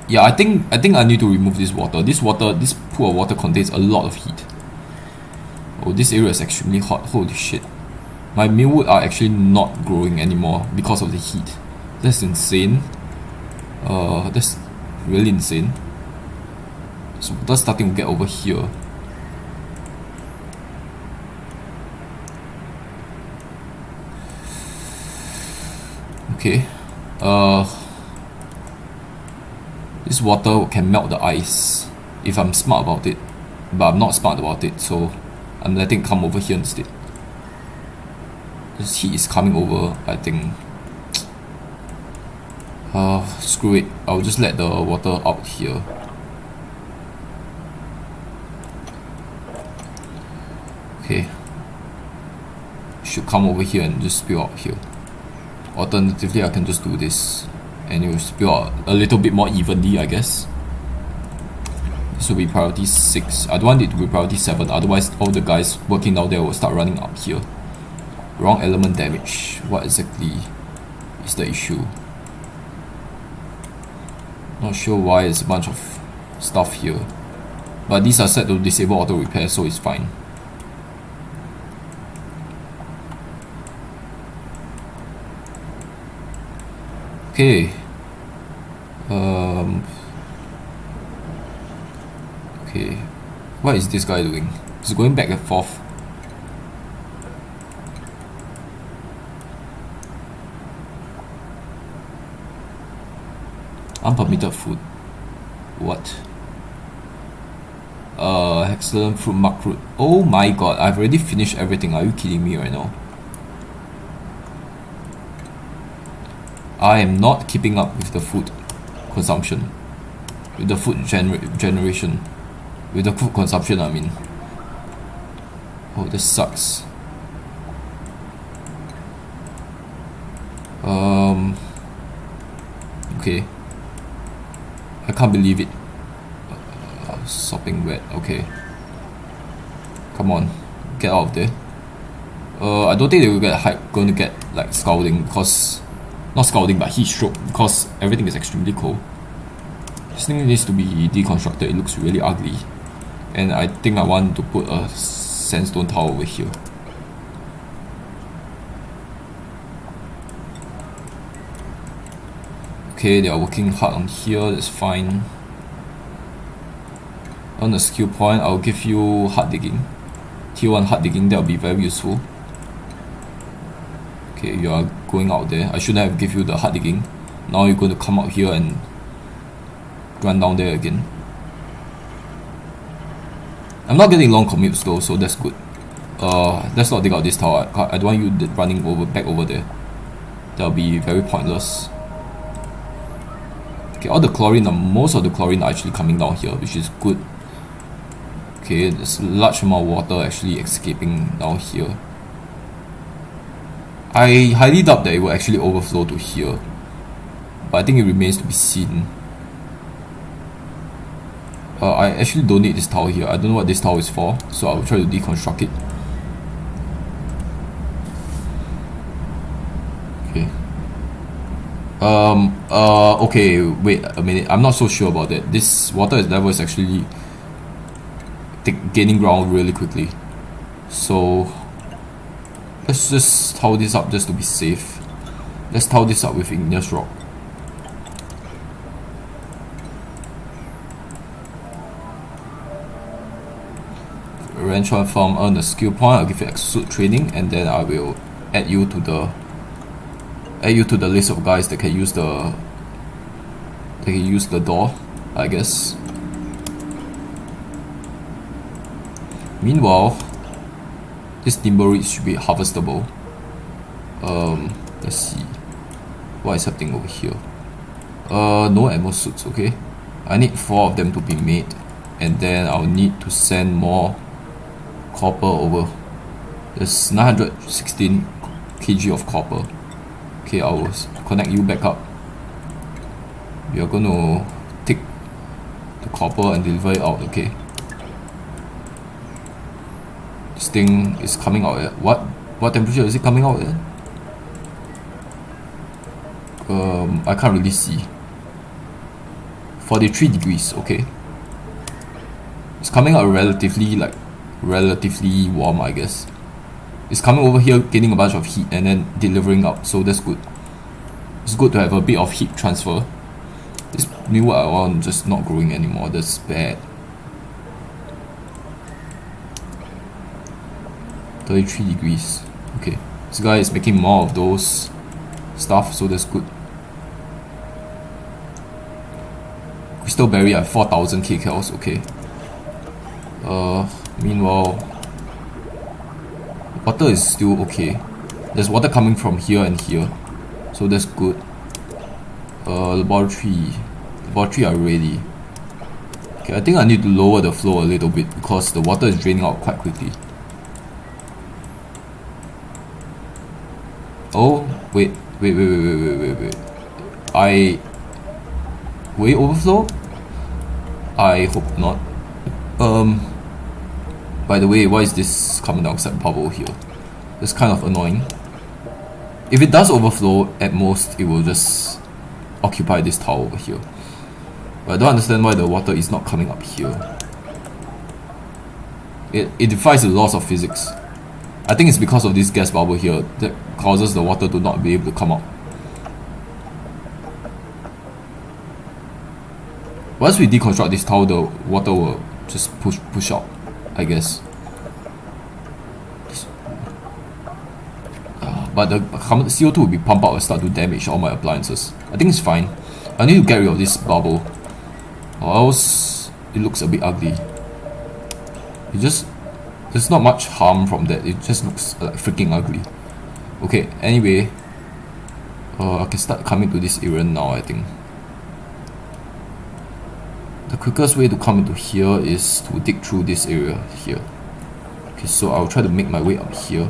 Yeah, I think I need to remove this water. This pool of water contains a lot of heat. Oh, this area is extremely hot. Holy shit. My mealwood are actually not growing anymore because of the heat. That's insane. That's really insane. So that's starting to get over here. Okay. This water can melt the ice if I'm smart about it. But I'm not smart about it, so I'm letting it come over here instead. This heat is coming over, I think. Screw it. I'll just let the water out here. Okay. Should come over here and just spill out here. Alternatively, I can just do this and it will spill out a little bit more evenly, I guess. This will be priority 6. I don't want it to be priority 7, otherwise all the guys working down there will start running up here. Wrong element damage. What exactly is the issue? Not sure why there's a bunch of stuff here. But these are set to disable auto repair, so it's fine. Okay. Okay. What is this guy doing? He's going back and forth. Unpermitted food. What? Excellent fruit, mark fruit. Oh my god, I've already finished everything. Are you kidding me right now? I am not keeping up with the food consumption. With the food generation. With the food consumption, I mean. Oh, this sucks. Okay. I can't believe it. Sopping wet. Okay. Come on, get out of there. I don't think they will going to get like scalding, because not scalding but heat stroke, because everything is extremely cold. This thing needs to be deconstructed. It looks really ugly, and I think I want to put a sandstone tower over here. Okay, they are working hard on here. That's fine. On the skill point, I'll give you hard digging. Tier 1 hard digging, that will be very useful. Okay, you are going out there. I shouldn't have give you the hard digging. Now you're going to come out here and run down there again. I'm not getting long commutes though, so that's good. Let's not dig out this tower. I don't want you running back over there. That'll be very pointless. Okay, most of the chlorine are actually coming down here, which is good. Okay, there's a large amount of water actually escaping down here. I highly doubt that it will actually overflow to here, but I think it remains to be seen. I actually don't need this tower here. I don't know what this tower is for, so I'll try to deconstruct it. Okay, wait a minute. I'm not so sure about that. This water level is actually gaining ground really quickly. So let's just tile this up just to be safe. Let's tile this up with igneous rock. Ranch farm, earn a skill point. I'll give you execute training, and then I will add you to the list of guys that can use the door, I guess. Meanwhile, this timber should be harvestable. Let's see what is happening over here. No ammo suits. Okay, I need 4 of them to be made, and then I'll need to send more copper over. There's 916 kg of copper. Okay, I will connect you back up. We are gonna take the copper and deliver it out. Okay, this thing is coming out at what temperature is it coming out at? I can't really see. 43 degrees. Okay, it's coming out relatively warm, I guess. It's coming over here, getting a bunch of heat and then delivering out, so that's good. It's good to have a bit of heat transfer. This new one just not growing anymore. That's bad. 33 degrees. Okay, this guy is making more of those stuff, so that's good. Crystal berry at 4,000 kcals. Okay. Meanwhile, water is still okay. There's water coming from here and here, so that's good. Laboratory are ready. Okay, I think I need to lower the flow a little bit because the water is draining out quite quickly. Oh, wait. Will it overflow? I hope not. By the way, why is this carbon dioxide bubble here? It's kind of annoying. If it does overflow, at most it will just occupy this tile over here. But I don't understand why the water is not coming up here. It defies the laws of physics. I think it's because of this gas bubble here that causes the water to not be able to come out. Once we deconstruct this tile, the water will just push out, I guess. But the CO2 will be pumped out and start to damage all my appliances. I think it's fine. I need to get rid of this bubble, or else it looks a bit ugly. There's not much harm from that. It just looks like freaking ugly. Okay, anyway, I can start coming to this area now, I think. The quickest way to come into here is to dig through this area here. Okay, so I'll try to make my way up here.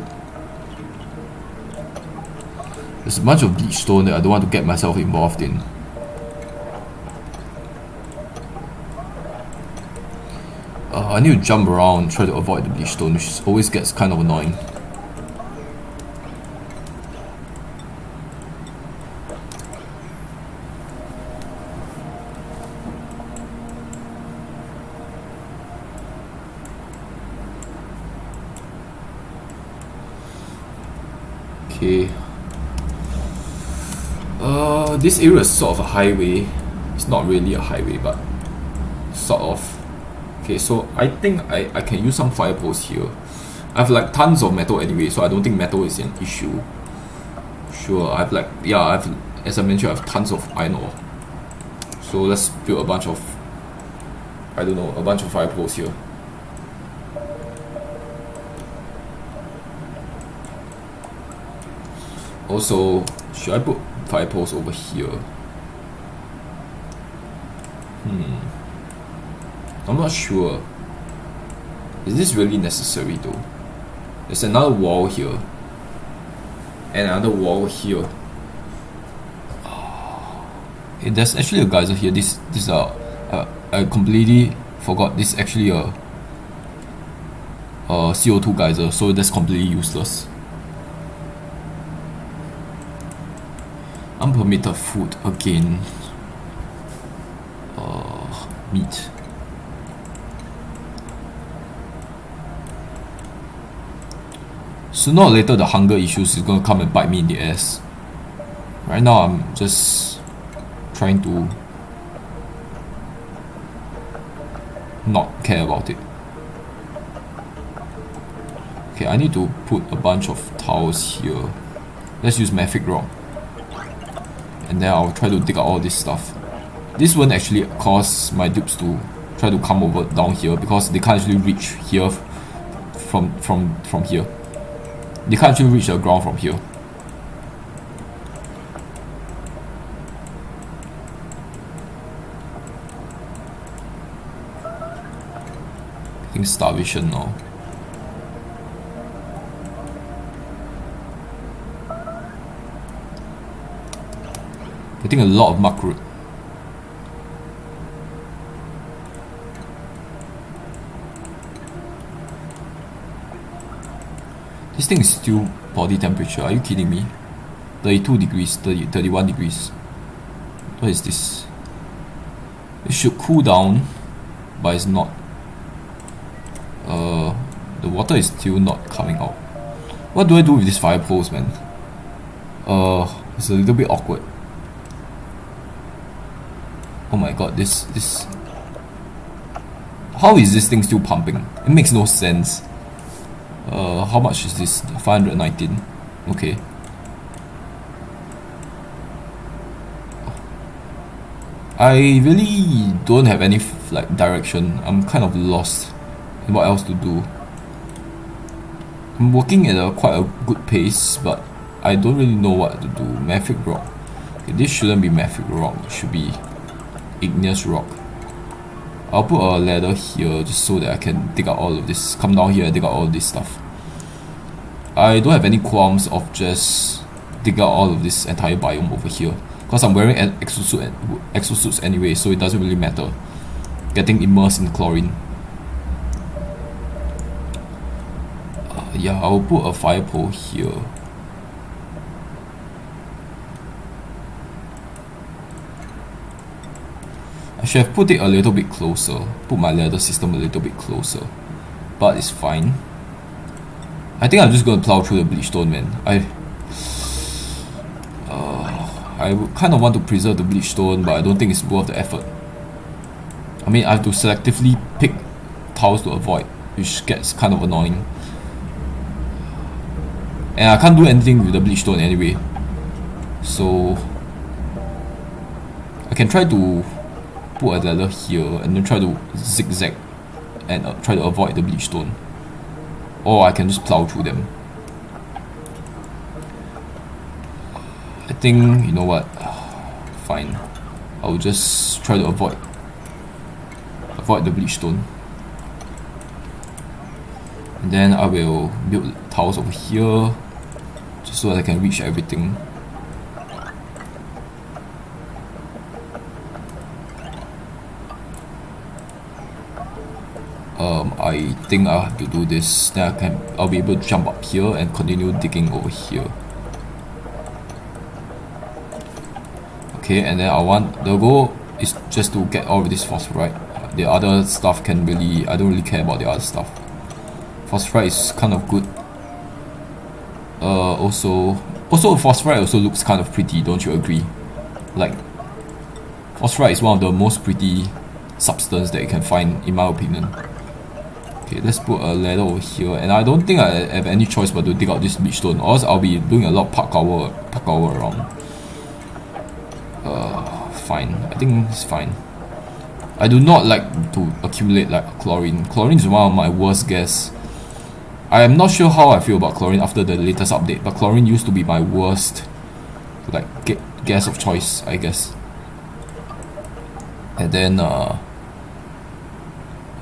There's a bunch of bleach stone that I don't want to get myself involved in. I need to jump around, try to avoid the bleach stone, which always gets kind of annoying. Okay. This area is sort of a highway. It's not really a highway, but sort of. Okay, so I think I can use some fire posts here. I have like tons of metal anyway, so I don't think metal is an issue. Sure, as I mentioned, I have tons of iron ore. So let's build a bunch of fire posts here. Also, should I put fire posts over here? I'm not sure. Is this really necessary though? There's another wall here. And another wall here. There's actually a geyser here. I completely forgot this is actually a CO2 geyser, so that's completely useless. I'm Unpermitted food again. Meat. Sooner or later, the hunger issues is gonna come and bite me in the ass. Right now, I'm just trying to not care about it. Okay, I need to put a bunch of tiles here. Let's use Mafic Rock. And then I'll try to dig out all this stuff. This won't actually cause my dupes to try to come over down here because they can't actually reach here from here. They can't actually reach the ground from here. I think starvation now. Getting a lot of muck root. This thing is still body temperature. Are you kidding me? 32 degrees, 31 degrees. What is this? It should cool down, but it's not. The water is still not coming out. What do I do with these fire poles, man? It's a little bit awkward. Oh my god, this. How is this thing still pumping? It makes no sense. How much is this? 519. Okay. I really don't have any like direction. I'm kind of lost in what else to do. I'm working at quite a good pace, but I don't really know what to do. Mafic Rock. Okay, this shouldn't be Mafic Rock. It should be igneous rock. I'll put a ladder here just so that I can dig out all of this. Come down here and dig out all of this stuff. I don't have any qualms of just dig out all of this entire biome over here because I'm wearing an exosuits anyway, so it doesn't really matter getting immersed in chlorine. Yeah, I'll put a fire pole here. I should have put it a little bit closer, put my ladder system a little bit closer, but it's fine. I think I'm just gonna plow through the bleach stone, man. I kind of want to preserve the bleach stone, but I don't think it's worth the effort. I mean, I have to selectively pick tiles to avoid, which gets kind of annoying. And I can't do anything with the bleach stone anyway, so I can try to put a ladder here and then try to zigzag and try to avoid the bleach stone, or I can just plow through them. I think, you know what, fine, I'll just try to avoid the bleach stone, and then I will build tiles over here just so that I can reach everything. I think I have to do this, then I'll be able to jump up here and continue digging over here. Okay, and then the goal is just to get all of this phosphorite. The other stuff I don't really care about the other stuff. Phosphorite is kind of good. Also phosphorite also looks kind of pretty, don't you agree? Like, phosphorite is one of the most pretty substance that you can find, in my opinion. Okay, let's put a ladder over here, and I don't think I have any choice but to dig out this bleach stone, or else I'll be doing a lot of park hour around. Fine, I think it's fine. I do not like to accumulate like chlorine. Chlorine is one of my worst gas. I am not sure how I feel about chlorine after the latest update, but chlorine used to be my worst like gas of choice, I guess. And then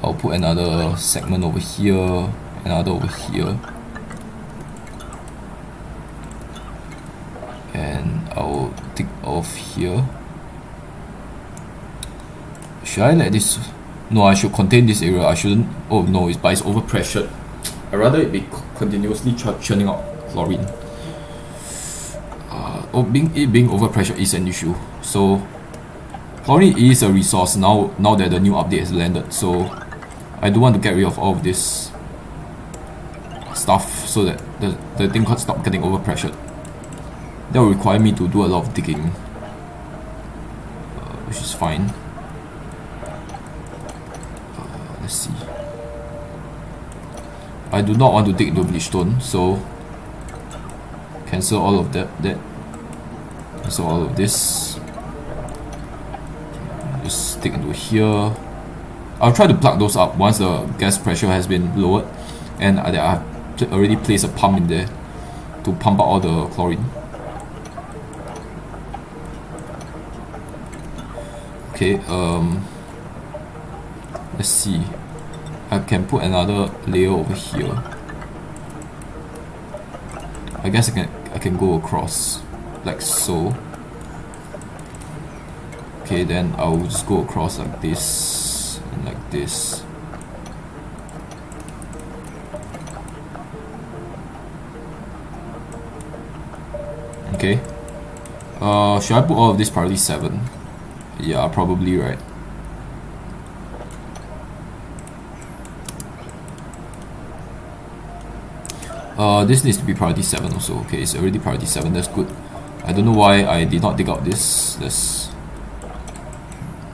I'll put another segment over here, another over here, and I'll take off here. Should I let this? No, I should contain this area. I shouldn't. Oh no, it's overpressured. I'd rather it be continuously churning out chlorine. being overpressure is an issue. So chlorine is a resource now that the new update has landed. So I do want to get rid of all of this stuff so that the thing can stop getting overpressured. That will require me to do a lot of digging, which is fine. Let's see. I do not want to dig into bleachstone, so cancel all of that. Cancel all of this. Just stick into here. I'll try to plug those up once the gas pressure has been lowered, and I've already placed a pump in there to pump out all the chlorine. Okay, let's see. I can put another layer over here. I guess I can go across like so. Okay, then I'll just go across like this and like this. Okay. Should I put all of this priority 7? Yeah, probably, right? This needs to be priority 7 also. Okay, it's already priority 7, that's good. I don't know why I did not dig out this. Let's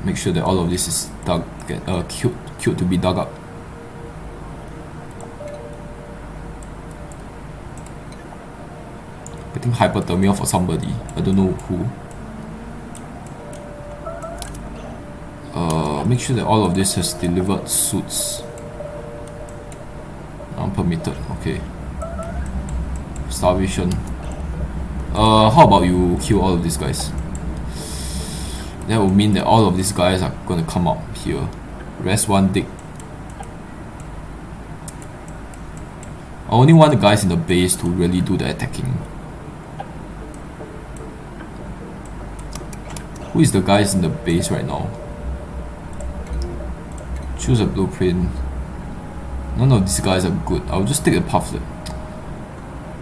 make sure that all of this is queued to be dug up. Getting hypothermia for somebody. I don't know who. Make sure that all of this has delivered suits. Unpermitted, okay. Starvation. How about you kill all of these guys? That will mean that all of these guys are going to come up here. Rest one dig. I only want the guys in the base to really do the attacking. Who is the guys in the base right now? Choose a blueprint. None of these guys are good. I'll just take the pufflet.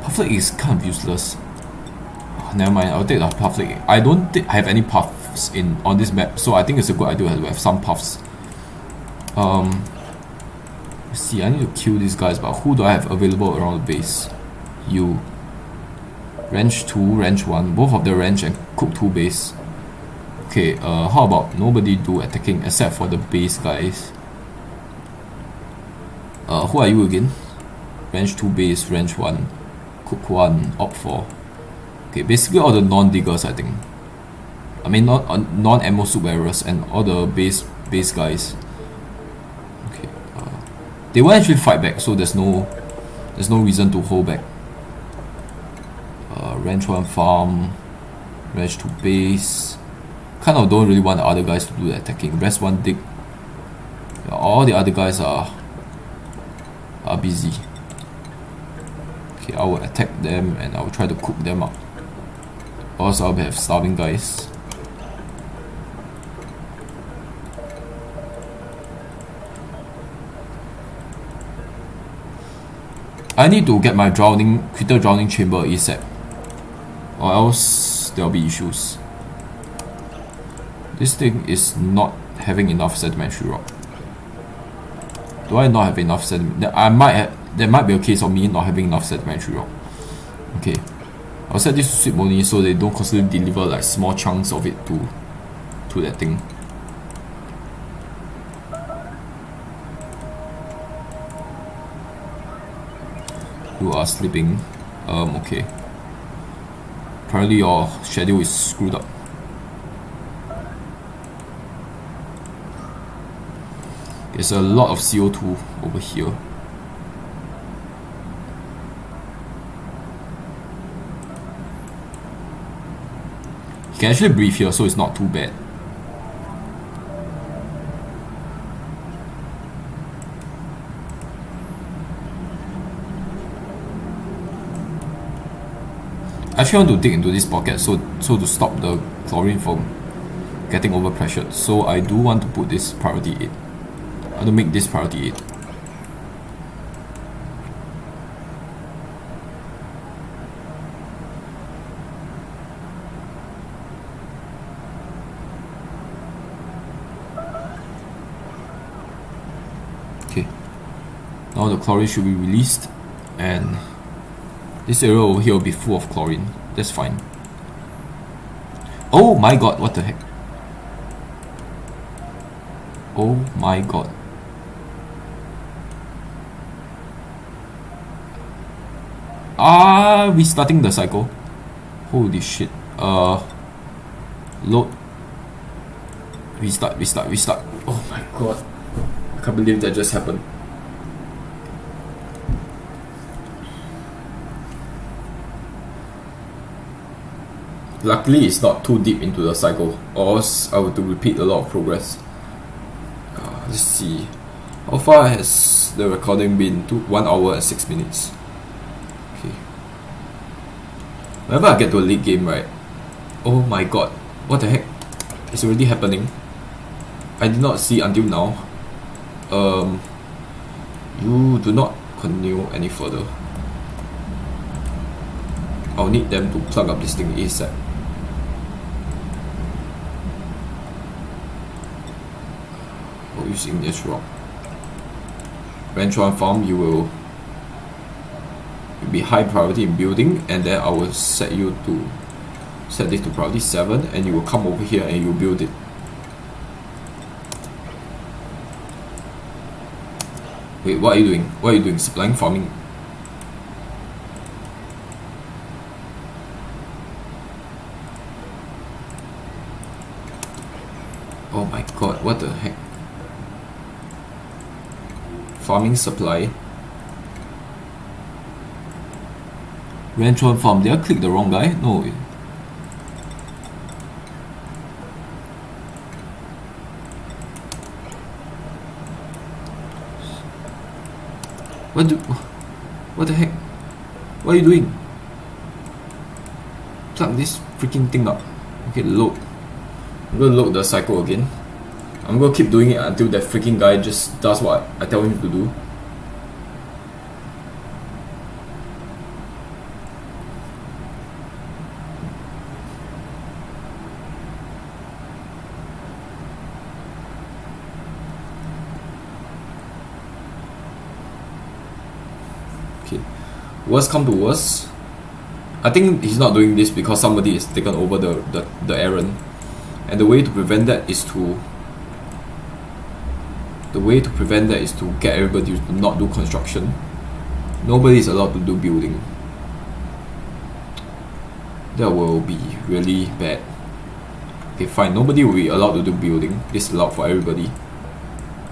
Pufflet is kind of useless. Oh, never mind, I'll take the pufflet. I don't think I have any puffs on this map, so I think it's a good idea to have some puffs. Let's see, I need to kill these guys, but who do I have available around the base? You. Range 2, range 1, both of the range and cook 2 base. Okay, how about nobody do attacking except for the base guys? Who are you again? Range 2 base, range 1, cook 1, op 4. Okay, basically all the non-diggers, I think. I mean, not non-ammo soup bearers and all the base guys. Okay, they will actually fight back, so there's no reason to hold back. Range 1 farm, range 2 base. Kind of don't really want the other guys to do the attacking. Rest 1 dig. Yeah, all the other guys are busy. Okay, I will attack them and I will try to cook them up. Or else I'll have starving guys. I need to get my critical drowning chamber ASAP, or else there'll be issues. This thing is not having enough sedimentary rock. Do I not have enough sediment? There might be a case of me not having enough sedimentary rock. Okay, I'll set this to sweep only so they don't constantly deliver like small chunks of it to that thing. You are sleeping. Okay. Apparently your schedule is screwed up. There's a lot of CO2 over here. You can actually breathe here, so it's not too bad. I actually want to dig into this pocket so to stop the chlorine from getting overpressured. So I do want to put this priority 8. I want to make this priority 8. Now the chlorine should be released, and this area over here will be full of chlorine. That's fine. Oh my god, what the heck? Oh my god. Restarting the cycle. Holy shit. Load. Restart. Oh my god. I can't believe that just happened. Luckily, it's not too deep into the cycle, or else I would to repeat a lot of progress. Let's see. How far has the recording been? 1 hour and 6 minutes. Okay. Whenever I get to a league game, right? Oh my god. What the heck? It's already happening. I did not see until now. You do not continue any further. I'll need them to plug up this thing ASAP. Using this rock. Rentron farm, you will be high priority in building, and then I will set this to priority 7, and you will come over here and you build it. Wait, what are you doing? What are you doing? Supplying farming? Oh my god, what the heck? Farming supply. Rentron farm. Did I click the wrong guy? No. What the heck? What are you doing? Plug this freaking thing up. Okay, load. I'm gonna load the cycle again. I'm gonna keep doing it until that freaking guy just does what I tell him to do. Okay. Worst come to worst, I think he's not doing this because somebody has taken over the errand. And the way to prevent that is to get everybody to not do construction. Nobody is allowed to do building. That will be really bad. Okay, fine. Nobody will be allowed to do building. This is allowed for everybody.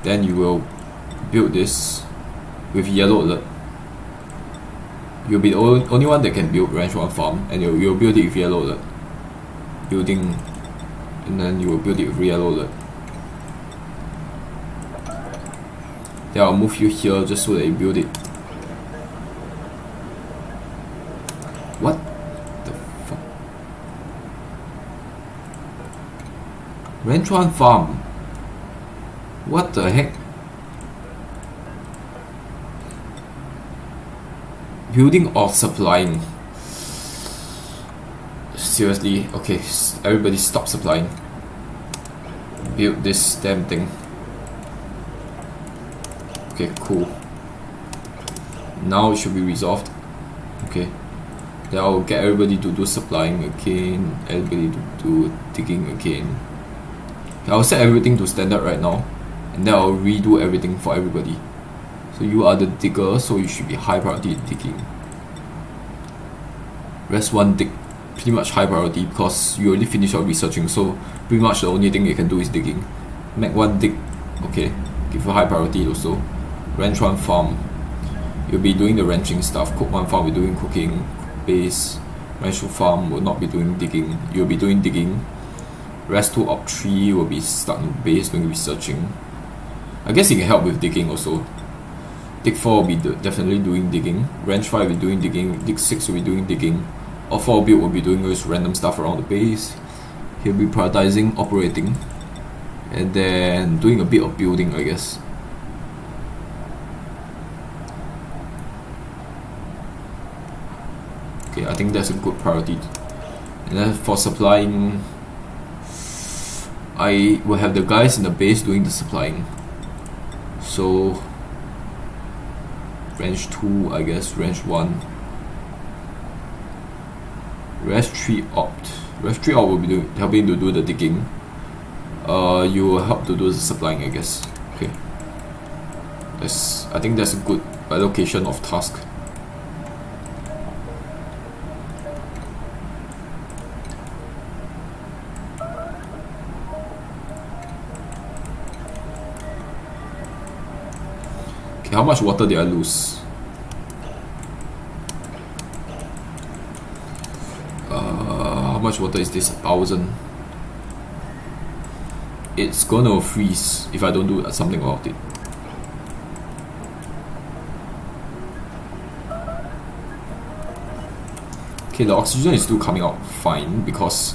Then you will build this with yellow alert. You'll be the only one that can build ranch one farm, and you'll build it with yellow alert. Building, and then you will build it with yellow alert. Then I'll move you here just so that you build it. What the fuck? Rentron farm. What the heck? Building or supplying? Seriously? Okay, everybody stop supplying. Build this damn thing. Okay, cool. Now it should be resolved. Okay. Then I'll get everybody to do supplying again. Everybody to do digging again. Okay, I'll set everything to standard right now. And then I'll redo everything for everybody. So you are the digger, so you should be high priority digging. Rest 1 dig. Pretty much high priority because you already finished your researching, so pretty much the only thing you can do is digging. Make 1 dig. Okay. Give you high priority also. Ranch 1 farm. You'll be doing the ranching stuff. Cook 1 farm will be doing cooking. Base. Ranch 2 farm will not be doing digging. You'll be doing digging. Rest 2 op 3 will be stuck in base doing researching. I guess you can help with digging also. Dig 4 will be definitely doing digging. Ranch 5 will be doing digging. Dig 6 will be doing digging. All 4 build will be doing this random stuff around the base. He'll be prioritizing operating. And then doing a bit of building, I guess. Okay, I think that's a good priority. And then for supplying, I will have the guys in the base doing the supplying. So Range 2, I guess, range 1. Range 3 opt. Range 3 opt will be helping to do the digging. You will help to do the supplying, I guess. Okay. I think that's a good allocation of task. Okay, how much water did I lose? How much water is this? 1,000. It's gonna freeze if I don't do something about it. Okay, the oxygen is still coming out fine because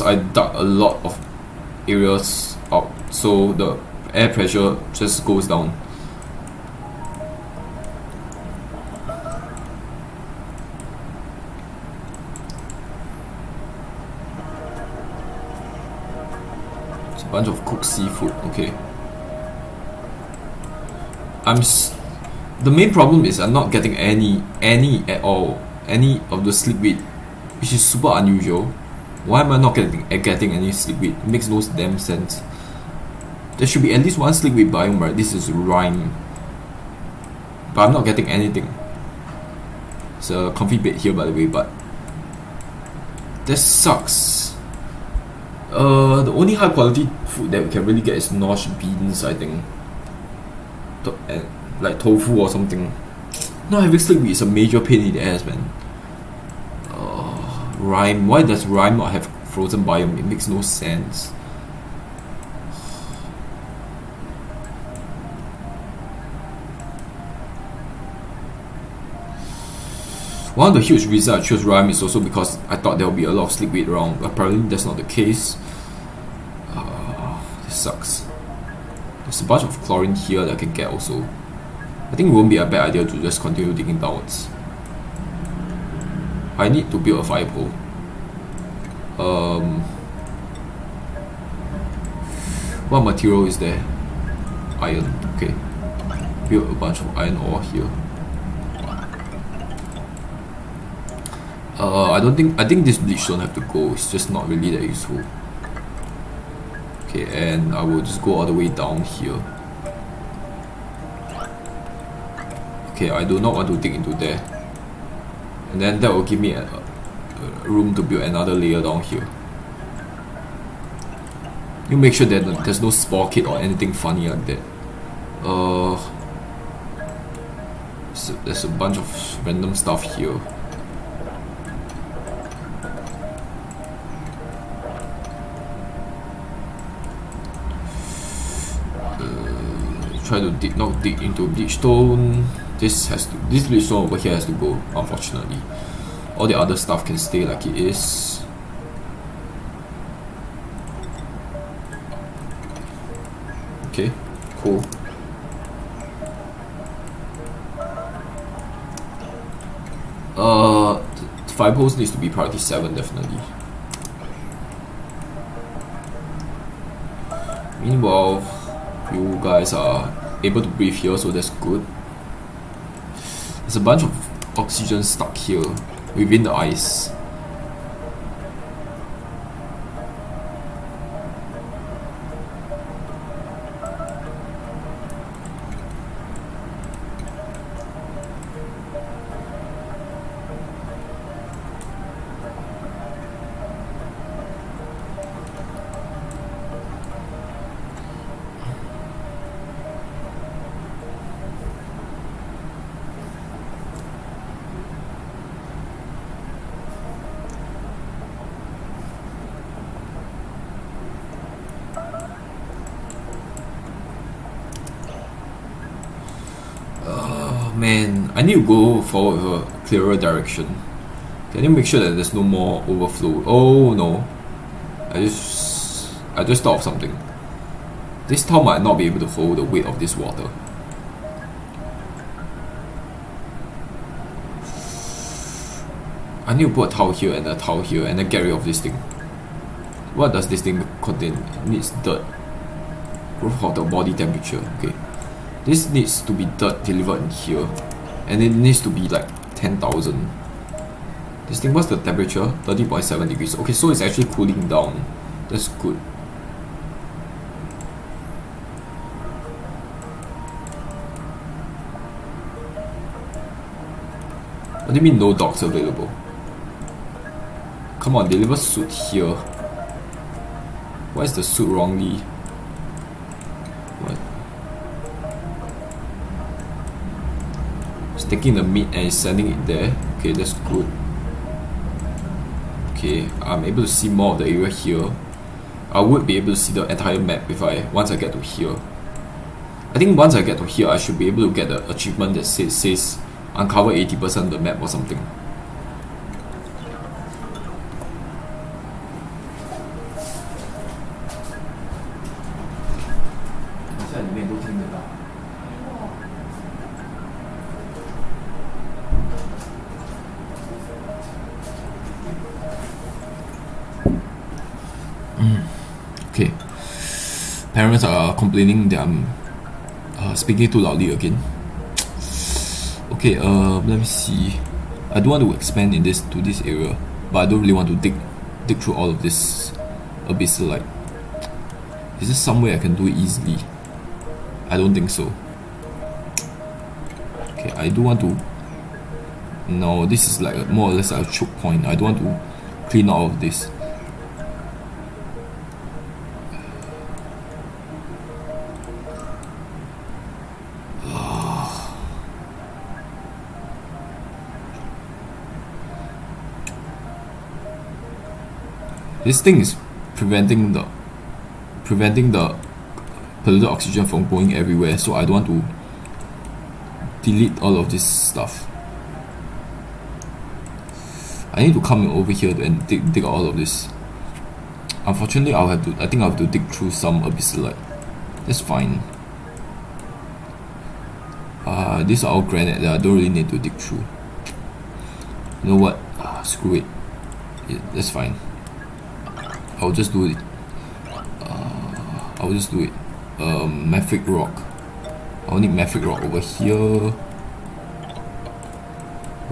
I dug a lot of areas out, so the air pressure just goes down. It's a bunch of cooked seafood. Okay. The main problem is I'm not getting any at all. Any of the sleepweed, which is super unusual. Why am I not getting any sleepweed? It makes no damn sense. There should be at least one sleepweed biome, right? This is rime, but I'm not getting anything. It's a comfy bed here, by the way, but this sucks. The only high quality food that we can really get is nosh beans, I think, like tofu or something. Not having sleepweed is a major pain in the ass, man. Rime. Why does rime not have frozen biome? It makes no sense. One of the huge reasons I chose rime is also because I thought there would be a lot of sleepweed around. Apparently that's not the case. This sucks. There's a bunch of chlorine here that I can get also. I think it won't be a bad idea to just continue digging downwards. I need to build a fire pole. What material is there? Iron. Okay. Build a bunch of iron ore here. I think this bleach don't have to go. It's just not really that useful. Okay, and I will just go all the way down here. Okay, I do not want to dig into there. And then that will give me a room to build another layer down here. You make sure that there's no spore kit or anything funny like that. So there's a bunch of random stuff here. Try to not dig into bleachstone. This bleachstone over here has to go, unfortunately. All the other stuff can stay like it is. Okay, cool. Fire poles needs to be priority 7 definitely. Meanwhile, you guys are able to breathe here, so that's good. There's a bunch of oxygen stuck here within the ice. Man, I need to go forward with a clearer direction. Can you make sure that there's no more overflow? Oh no. I just thought of something. This tile might not be able to hold the weight of this water. I need to put a tile here and a tile here and then get rid of this thing. What does this thing contain? It needs dirt. Growth of the body temperature. Okay. This needs to be dirt delivered in here, and it needs to be like 10,000. This thing, what's the temperature? 30.7 degrees. Okay, so it's actually cooling down. That's good. What do you mean no dogs available? Come on, deliver suit here. Why is the suit wrongly? What? It's taking the meat and it's sending it there. Okay, that's good. Okay, I'm able to see more of the area here. I would be able to see the entire map once I get to here. I think once I get to here, I should be able to get the achievement that says uncover 80% of the map or something. Okay. Parents are complaining that I'm speaking too loudly again. Okay, let me see. I do want to expand in this area, but I don't really want to dig through all of this abyssal light. Is there some way I can do it easily? I don't think so. Okay, I do want to. No, this is like more or less a choke point. I don't want to clean all of this. This thing is preventing the polluted oxygen from going everywhere, so I don't want to delete all of this stuff. I need to come over here and dig all of this. Unfortunately, I think I'll have to dig through some abyssal light. That's fine. These are all granite that I don't really need to dig through. You know what? Screw it. Yeah, that's fine. I'll just do it. Mafic rock. I'll need mafic rock over here.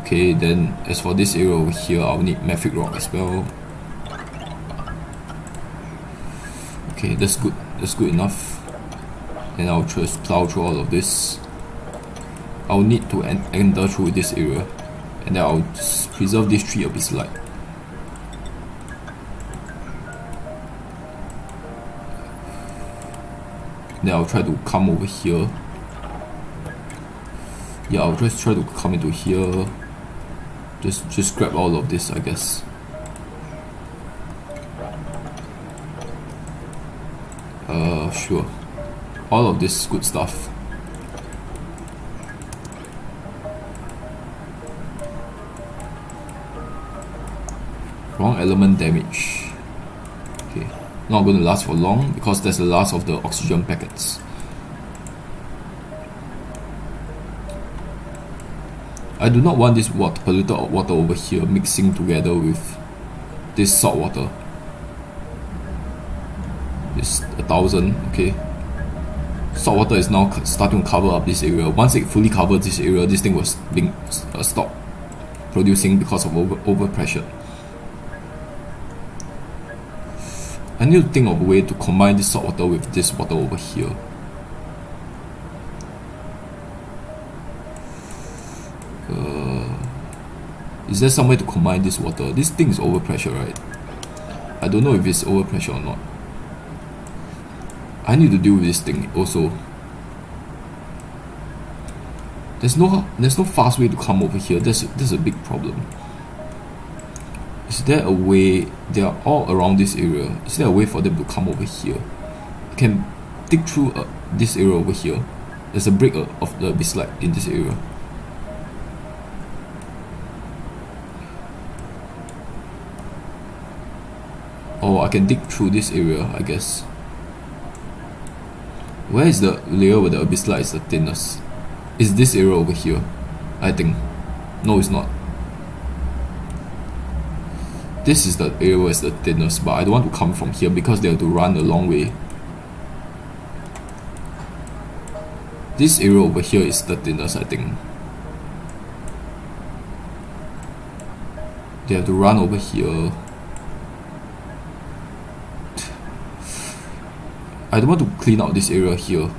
Okay, then as for this area over here, I'll need mafic rock as well. Okay, that's good. That's good enough. Then I'll just plow through all of this. I'll need to enter through this area, and then I'll just preserve this tree abyssal light. Then I'll try to come over here. Yeah, I'll just try to come into here. Just grab all of this, I guess. Sure. All of this good stuff. Wrong element damage. Okay. Not going to last for long because that's the last of the oxygen packets. I do not want this polluted water over here mixing together with this salt water. It's 1,000, okay. Salt water is now starting to cover up this area. Once it fully covers this area, this thing was being stopped producing because of overpressure. I need to think of a way to combine this salt water with this water over here. Is there some way to combine this water? This thing is overpressure, right? I don't know if it's overpressure or not. I need to deal with this thing also. There's no fast way to come over here. That's a big problem. Is there a way? They are all around this area. Is there a way for them to come over here? I can dig through this area over here. There's a break of the abyss light in this area. Or I can dig through this area, I guess. Where is the layer where the abyss light is the thinnest? Is this area over here? I think. No, it's not. This is the area where it's the thinnest, but I don't want to come from here because they have to run a long way. This area over here is the thinnest, I think. They have to run over here. I don't want to clean out this area here.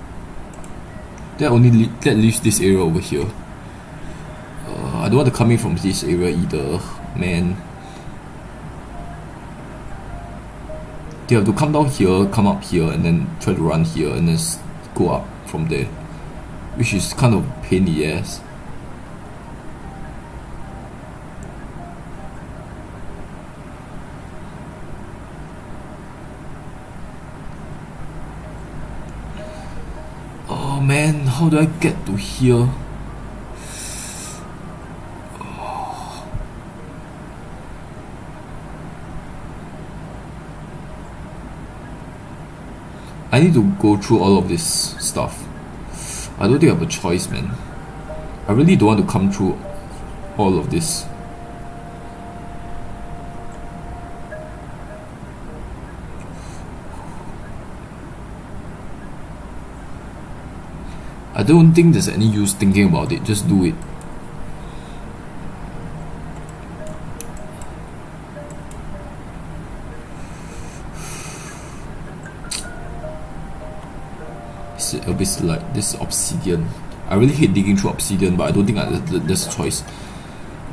That leaves this area over here. I don't want to come in from this area either, man. They have to come down here, come up here, and then try to run here, and then go up from there, which is kind of a pain in the ass. Oh man, how do I get to here? I need to go through all of this stuff. I don't think I have a choice, man. I really don't want to come through all of this. I don't think there's any use thinking about it, just do it. It's a bit like this obsidian. I really hate digging through obsidian, but I don't think there's a choice.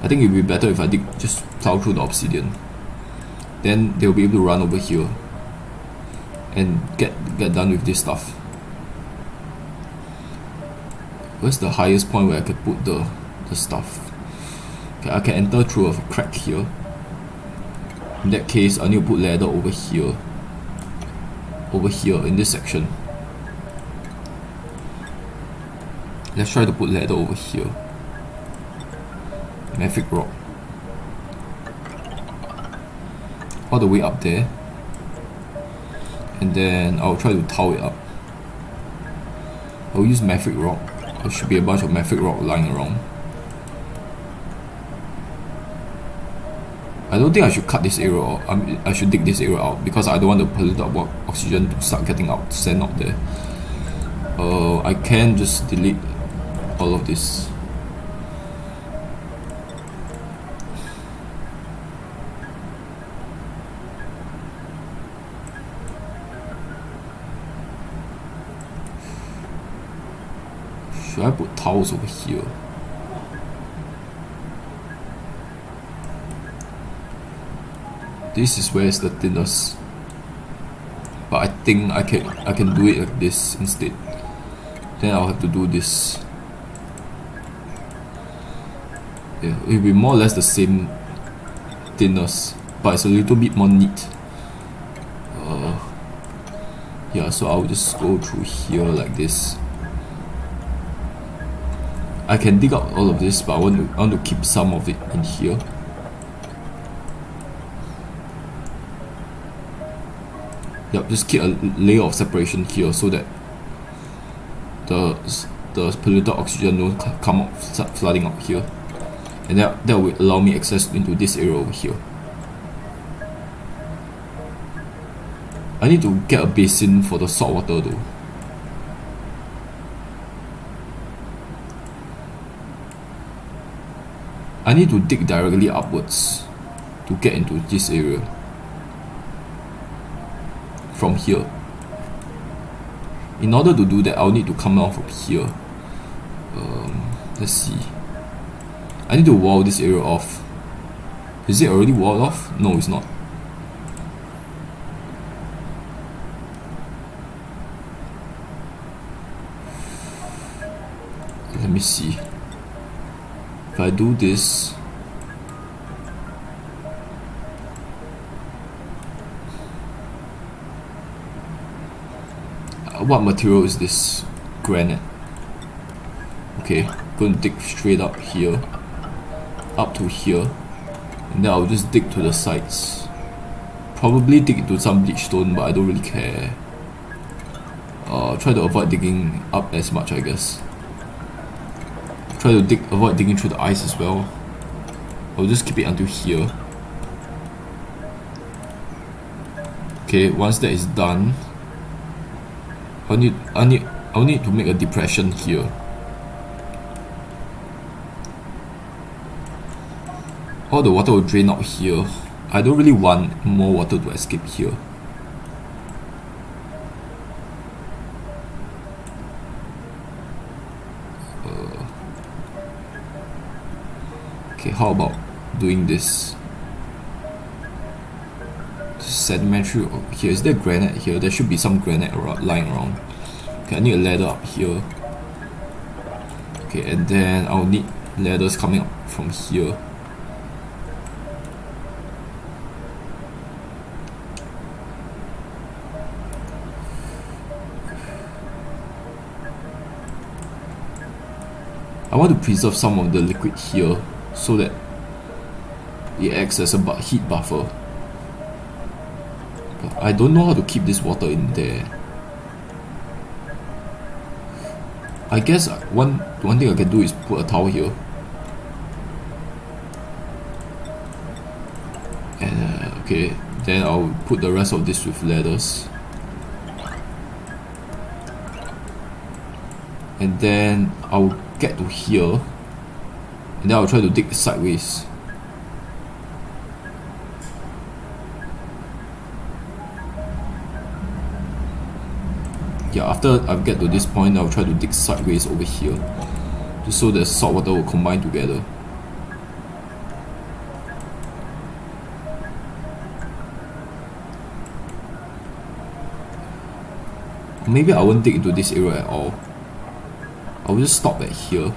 I think it would be better if I just plow through the obsidian. Then they'll be able to run over here and get done with this stuff. Where's the highest point where I could put the stuff? Okay, I can enter through a crack here. In that case, I need to put ladder over here. Over here in this section. Let's try to put ladder over here. Maverick rock. All the way up there. And then I'll try to tow it up. I'll use Maverick rock. There should be a bunch of Maverick rock lying around. I don't think I should cut this area out. I should dig this area out because I don't want the polluted oxygen to start getting out, sand out there. I can just delete all of this. Should I put towels over here? This is where it's the thinnest, but I think I can do it like this instead. Then I'll have to do this. Yeah, it'll be more or less the same thinness, but it's a little bit more neat. Yeah, so I'll just go through here like this. I can dig out all of this, but I want to keep some of it in here. Yep, just keep a layer of separation here so that the polluted oxygen don't come out, start flooding out here, and that will allow me access into this area over here. I need to get a basin for the salt water though. I need to dig directly upwards to get into this area from here. In order to do that, I'll need to come down from here. Let's see. I need to wall this area off. Is it already walled off? No, it's not. Let me see. If I do this, what material is this? Granite. Okay, going to dig straight up here, up to here, and then I'll just dig to the sides. Probably dig into some bleach stone, but I don't really care. Try to avoid digging up as much, I guess. Try to avoid digging through the ice as well. I'll just keep it until here. Okay, once that is done, I need I'll need to make a depression here. All the water will drain out here. I don't really want more water to escape here. Okay, how about doing this? Sedimentary here. Is there granite here? There should be some granite lying around. Okay, I need a ladder up here. Okay, and then I'll need ladders coming up from here. I want to preserve some of the liquid here so that it acts as a heat buffer. But I don't know how to keep this water in there. I guess one thing I can do is put a towel here. And okay, then I'll put the rest of this with ladders. And then I'll get to here, and then I'll try to dig sideways. Yeah, after I get to this point, I'll try to dig sideways over here, just so the salt water will combine together. Maybe I won't dig into this area at all. I'll just stop at here.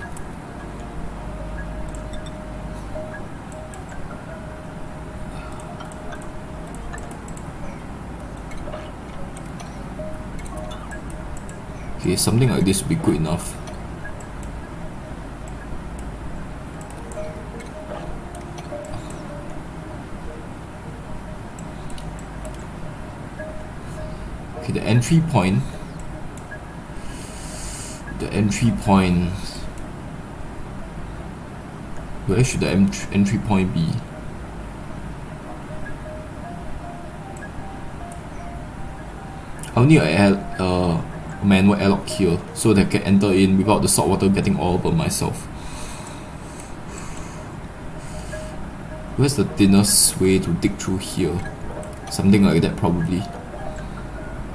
Okay, something like this would be good enough. Okay, the entry point. Where should the entry point be? I'll need a manual airlock here so that I can enter in without the salt water getting all over myself. Where's the thinnest way to dig through here? Something like that probably.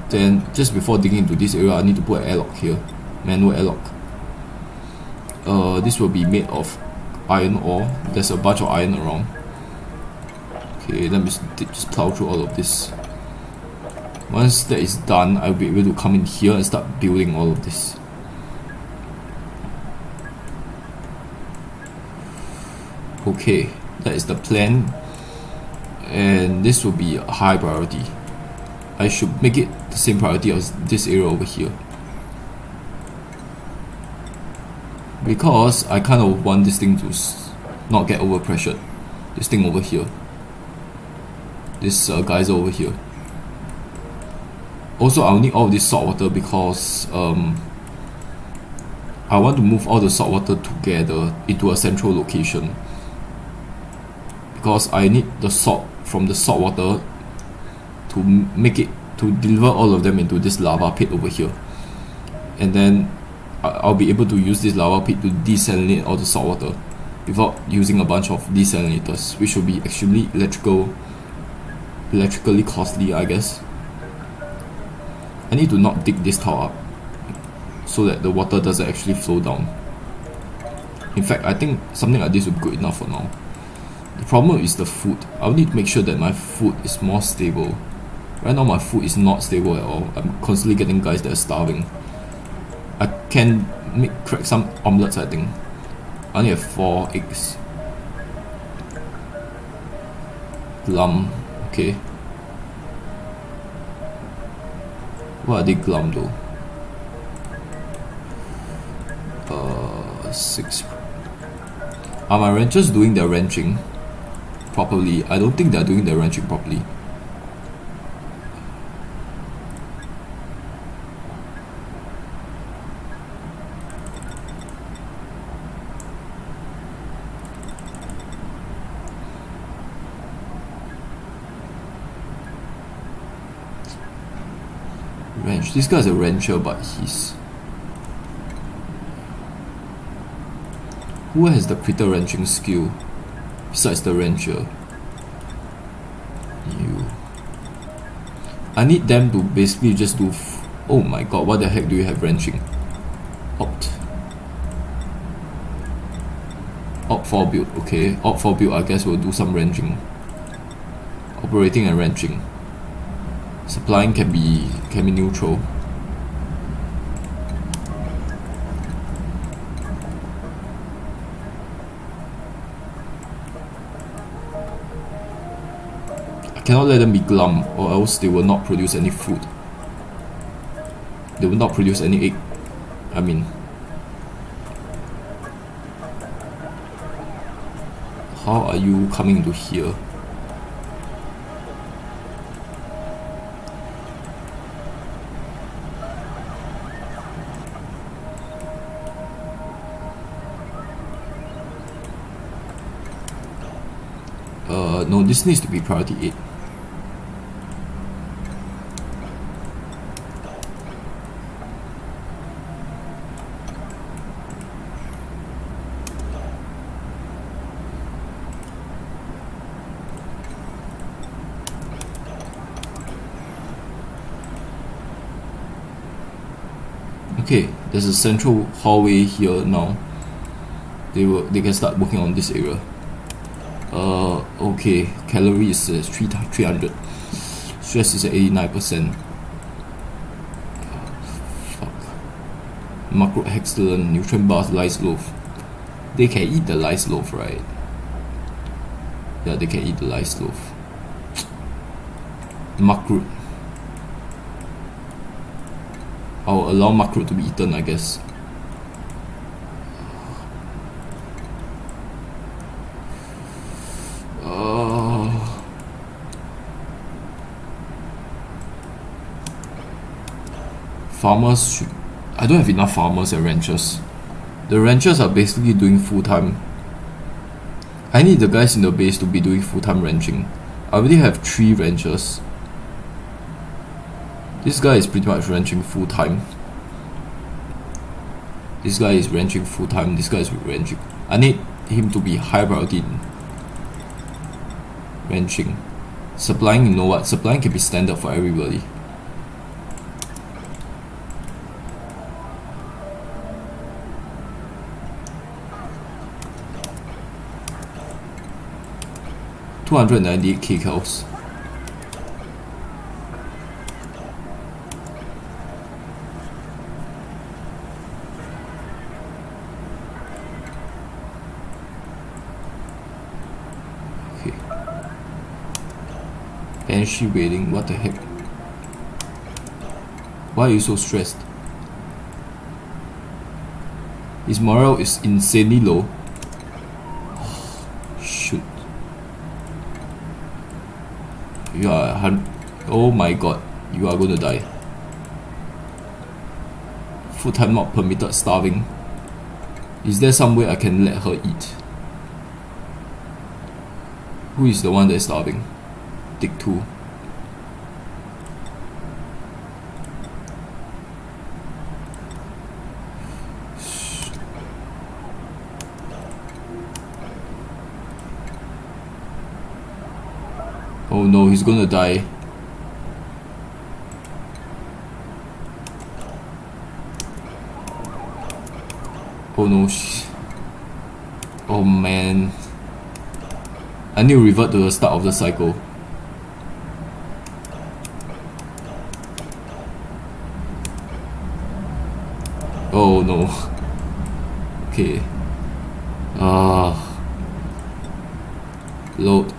Then just before digging into this area, I need to put an airlock here. Manual airlock. This will be made of iron ore. There's a bunch of iron around. Okay, let me just plow through all of this. Once that is done, I'll be able to come in here and start building all of this. Okay, that is the plan, and this will be a high priority. I should make it the same priority as this area over here, because I kind of want this thing to not get overpressured. This thing over here, this geyser over here. Also, I'll need all of this salt water because I want to move all the salt water together into a central location, because I need the salt from the salt water to make it, to deliver all of them into this lava pit over here, and then I'll be able to use this lava pit to desalinate all the salt water without using a bunch of desalinators, which will be extremely electrically costly, I guess. I need to not dig this tile up so that the water doesn't actually flow down. In fact, I think something like this would be good enough for now. The problem is the food. I'll need to make sure that my food is more stable. Right now my food is not stable at all. I'm constantly getting guys that are starving. I can crack some omelets, I think. I only have 4 eggs. Glum, okay. What are they glum though? 6. Are my ranchers doing their ranching properly? I don't think they're doing their ranching properly. Ranch. This guy's a rancher, but he's Who has the critter ranching skill besides the rancher? You. I need them to basically just do. Oh my god, what the heck do you have ranching? Opt for build. Okay, opt for build. I guess we'll do some ranching. Operating and ranching. Supplying can be neutral. I cannot let them be glum, or else they will not produce any food. They will not produce any egg. I mean, how are you coming to here? No, this needs to be priority 8. Okay, there's a central hallway here now. They can start working on this area. Okay, calorie is 300. Stress is at 89%. Fuck. Macro excellent. Nutrient bars, lice loaf. They can eat the lice loaf, right? Yeah, they can eat the lice loaf. Macro. I'll allow macro to be eaten, I guess. Farmers should. I don't have enough farmers and ranchers. The ranchers are basically doing full-time. I need the guys in the base to be doing full-time ranching. I already have 3 ranchers. This guy is pretty much ranching full-time. This guy is ranching full-time. This guy is ranching. I need him to be high priority in ranching. Supplying, you know what? Supplying can be standard for everybody. $298 kcals. Okay. Banshee waiting. What the heck? Why are you so stressed? His morale is insanely low. Shoot. You are oh my god, you are gonna die. Full time not permitted, starving. Is there some way I can let her eat? Who is the one that is starving? Take 2. Oh no, he's gonna die. Oh no. Oh man. I need to revert to the start of the cycle. Oh no. Okay. Load.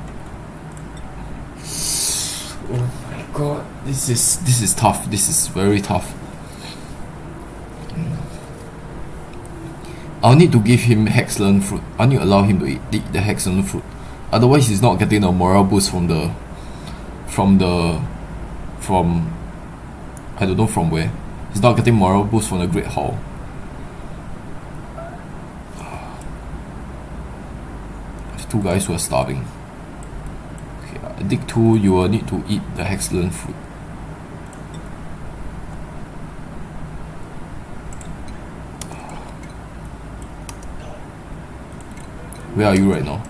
Oh my god, this is tough. This is very tough. I'll need to give him Hexland fruit. I need to allow him to eat the Hexland fruit. Otherwise, he's not getting a morale boost from I don't know from where. He's not getting morale boost from the Great Hall. There's 2 guys who are starving. Okay, Dig 2, you will need to eat the Hexland fruit. Where are you right now?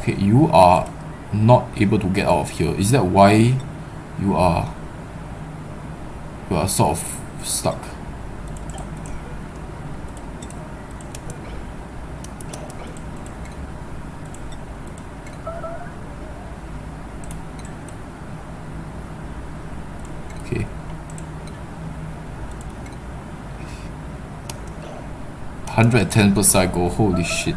Okay, you are not able to get out of here. Is that why you are sort of stuck? Okay. 110 per cycle, holy shit.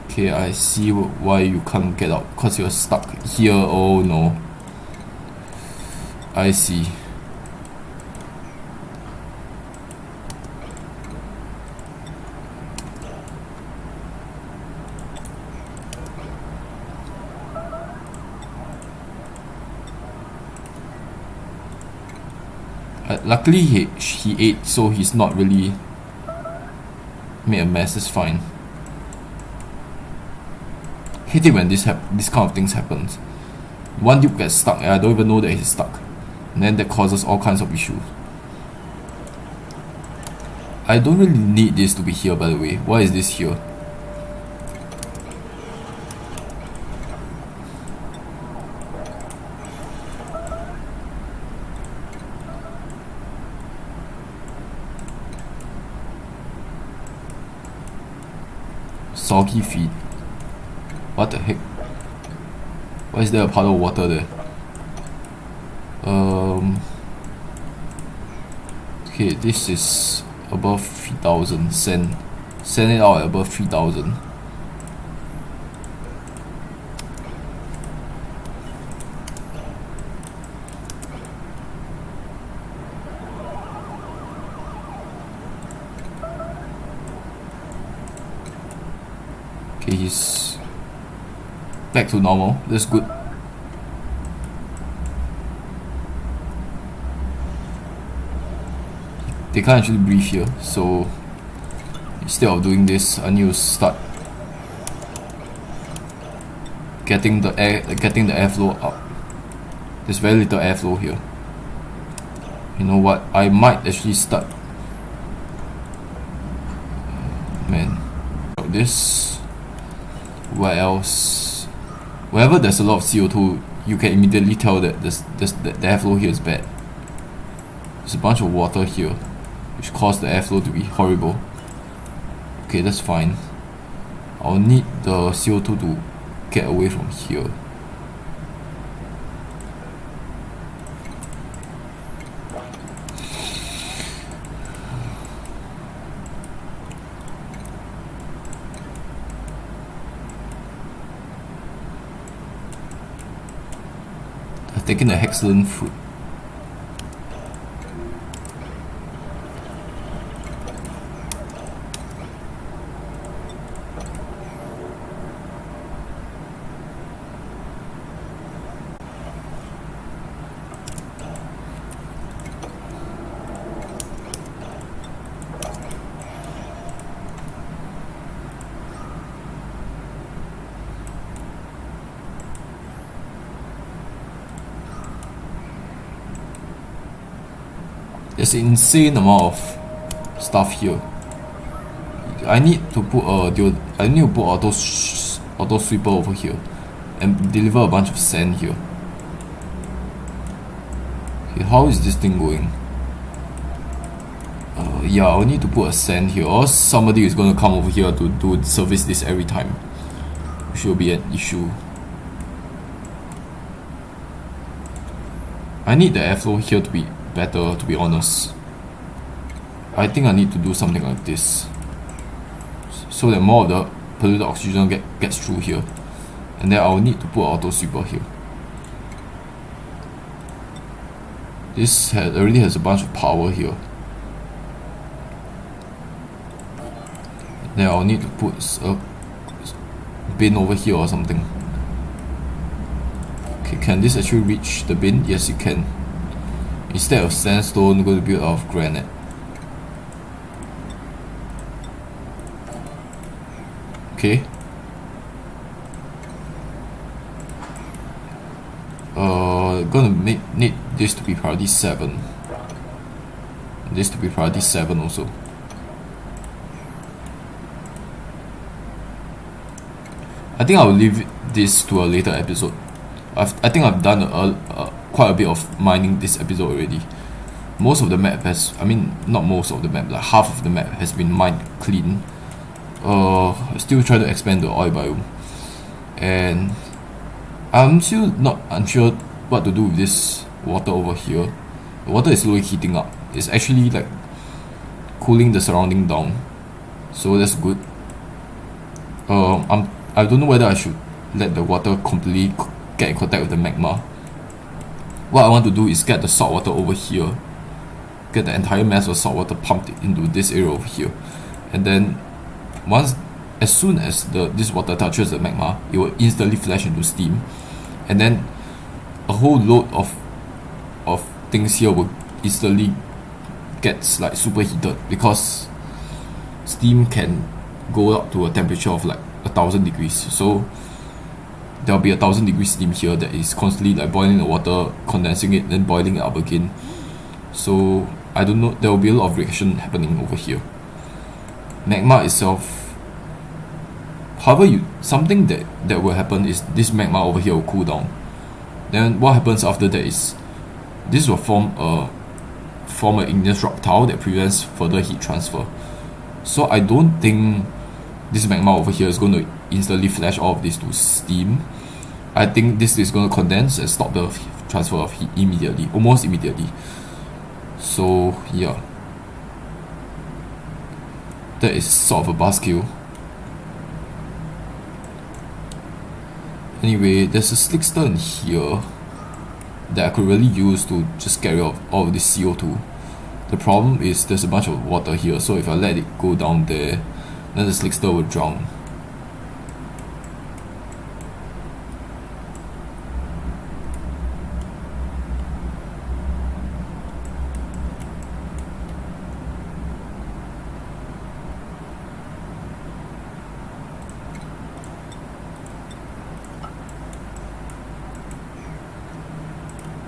Okay, I see why you can't get out, because you're stuck here. Oh no. I see. Luckily he ate, so he's not really made a mess. It's fine. Hate it when this kind of things happens. One dude gets stuck and I don't even know that he's stuck, and then that causes all kinds of issues. I don't really need this to be here, by the way. Why is this here? Soggy feet. What the heck? Why is there a puddle of water there? Okay, this is above 3,000. Send it out at above 3,000. Okay, he's back to normal. That's good. They can't actually breathe here, so instead of doing this, I need to start getting the airflow up. There's very little airflow here. You know what? I might actually start. Man, this. Where else? Wherever there's a lot of CO2, you can immediately tell that the airflow here is bad. There's a bunch of water here, which caused the airflow to be horrible. Okay, that's fine. I'll need the CO2 to get away from here. I've taken the excellent fruit. There's an insane amount of stuff here. I need to put auto sweeper over here and deliver a bunch of sand here. Okay, how is this thing going? Yeah, I'll need to put a sand here, or somebody is going to come over here to service this every time, which will be an issue. I need the airflow here to be better, to be honest. I think I need to do something like this, so that more of the polluted oxygen gets through here, and then I'll need to put auto sweeper here. This already has a bunch of power here. Then I'll need to put a bin over here or something. Okay, can this actually reach the bin? Yes, it can. Instead of sandstone, I'm going to build out of granite. Okay. Gonna need this to be priority 7. This to be priority 7 also. I think I'll leave this to a later episode. I think I've done quite a bit of mining this episode already. Most of the map has, I mean, not most of the map, like half of the map has been mined clean. I still try to expand the oil biome, and I'm still not unsure what to do with this water over here. The water is slowly heating up. It's actually like cooling the surrounding down, so that's good. I don't know whether I should let the water completely get in contact with the magma. What I want to do is get the salt water over here, get the entire mass of salt water pumped into this area over here, and then as soon as this water touches the magma, it will instantly flash into steam, and then a whole load of things here will instantly gets like superheated, because steam can go up to a temperature of like 1,000 degrees. So there'll be 1,000 degree steam here that is constantly like boiling the water, condensing it, then boiling it up again. So I don't know, there will be a lot of reaction happening over here. Magma itself, however, something that will happen is this magma over here will cool down. Then what happens after that is this will form an igneous rock tile that prevents further heat transfer. So I don't think this magma over here is going to instantly flash all of this to steam. I think this is going to condense and stop the transfer of heat immediately, almost immediately. So yeah, that is sort of a buzzkill. Anyway, there's a slickster in here that I could really use to just get rid of all of this CO2. The problem is there's a bunch of water here, so if I let it go down there, then the slickster will drown.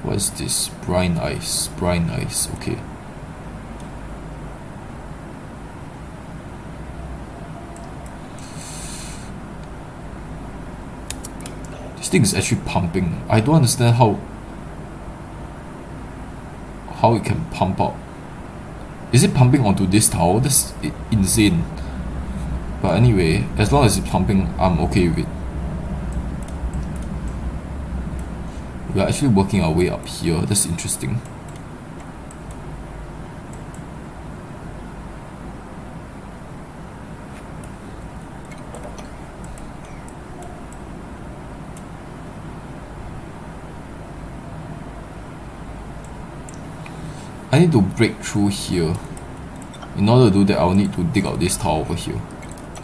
What is this? Brine ice. Brine ice. Okay. This thing is actually pumping. I don't understand how it can pump out. Is it pumping onto this tower? That's insane. But anyway, as long as it's pumping, I'm okay with it. We are actually working our way up here. That's interesting. I need to break through here. In order to do that, I'll need to dig out this tower over here,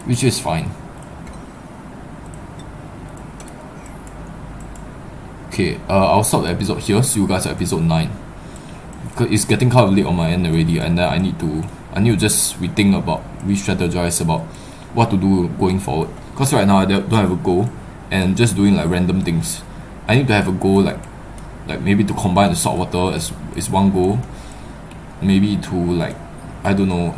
which is fine. Okay, I'll stop the episode here. See you guys at episode 9. Because it's getting kind of late on my end already, and then I need to just re-strategize about what to do going forward. Because right now I don't have a goal, and just doing like random things. I need to have a goal, like maybe to combine the salt water as one goal. Maybe to like, I don't know,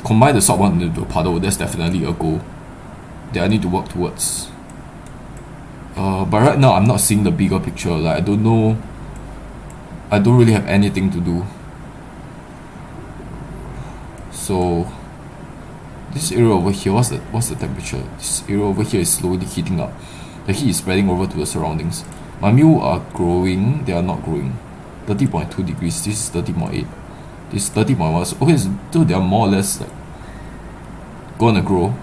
combine the salt water into a puddle. That's definitely a goal that I need to work towards. But right now I'm not seeing the bigger picture. Like I don't know, I don't really have anything to do. So this area over here, what's the temperature? This area over here is slowly heating up. The heat is spreading over to the surroundings. My mule are growing, they are not growing. 30.2 degrees, this is 30.8, this is 30.1. Okay, so they are more or less like gonna grow.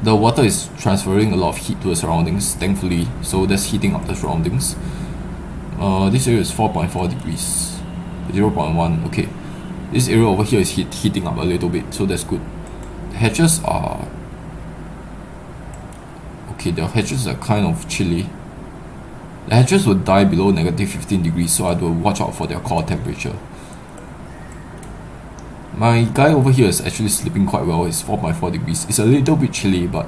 The water is transferring a lot of heat to the surroundings, thankfully, so that's heating up the surroundings. This area is 4.4 degrees, 0.1. Okay, this area over here is heating up a little bit, so that's good. The hatches are okay. The hatches are kind of chilly. The hatches will die below negative 15 degrees, so I have to watch out for their core temperature. My guy over here is actually sleeping quite well. It's 4.4 degrees. It's a little bit chilly, but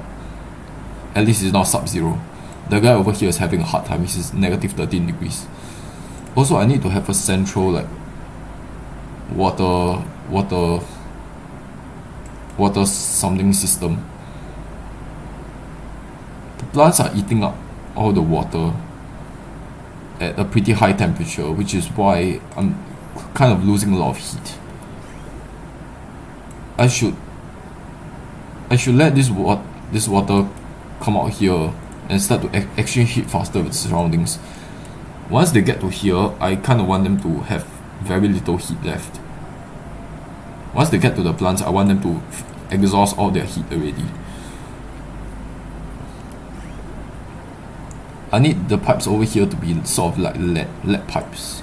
at least it's not sub-zero. The guy over here is having a hard time. It's negative 13 degrees. Also, I need to have a central like water water water something system. The plants are eating up all the water at a pretty high temperature, which is why I'm kind of losing a lot of heat. I should let this water come out here and start to exchange heat faster with surroundings. Once they get to here, I kind of want them to have very little heat left. Once they get to the plants, I want them to exhaust all their heat already. I need the pipes over here to be sort of like lead pipes.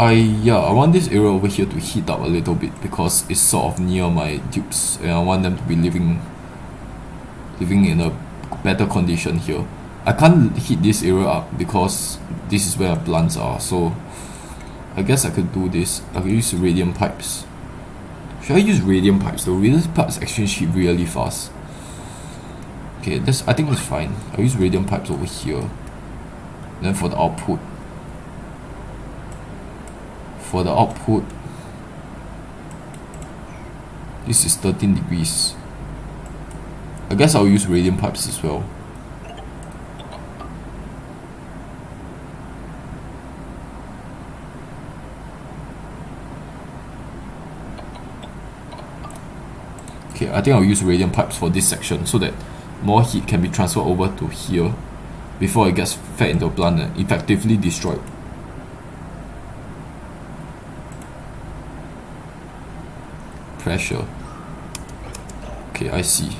I want this area over here to heat up a little bit because it's sort of near my tubes and I want them to be living in a better condition here. I can't heat this area up because this is where my plants are, so I guess I could do this. I could use radium pipes. Should I use radium pipes though? Radium pipes exchange heat really fast. Okay, I think that's fine. I'll use radium pipes over here. Then for the output, this is 13 degrees. I guess I'll use radium pipes as well. Okay, I think I'll use radium pipes for this section so that more heat can be transferred over to here before it gets fed into a plant and effectively destroyed. Pressure. Okay, I see.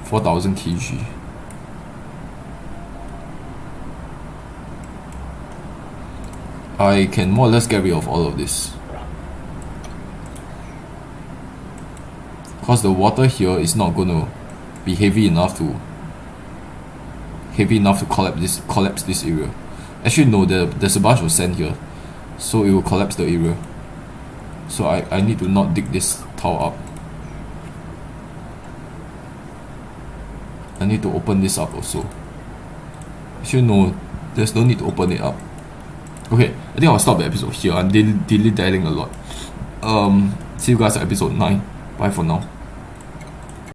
4,000 kg. I can more or less get rid of all of this, because the water here is not going to be heavy enough to collapse this area. Actually no, there's a bunch of sand here, so it will collapse the area. So I need to not dig this tile up. I need to open this up also. Actually no, there's no need to open it up. Okay, I think I'll stop the episode here. I'm dilly-dallying a lot. See you guys at episode 9. Bye for now.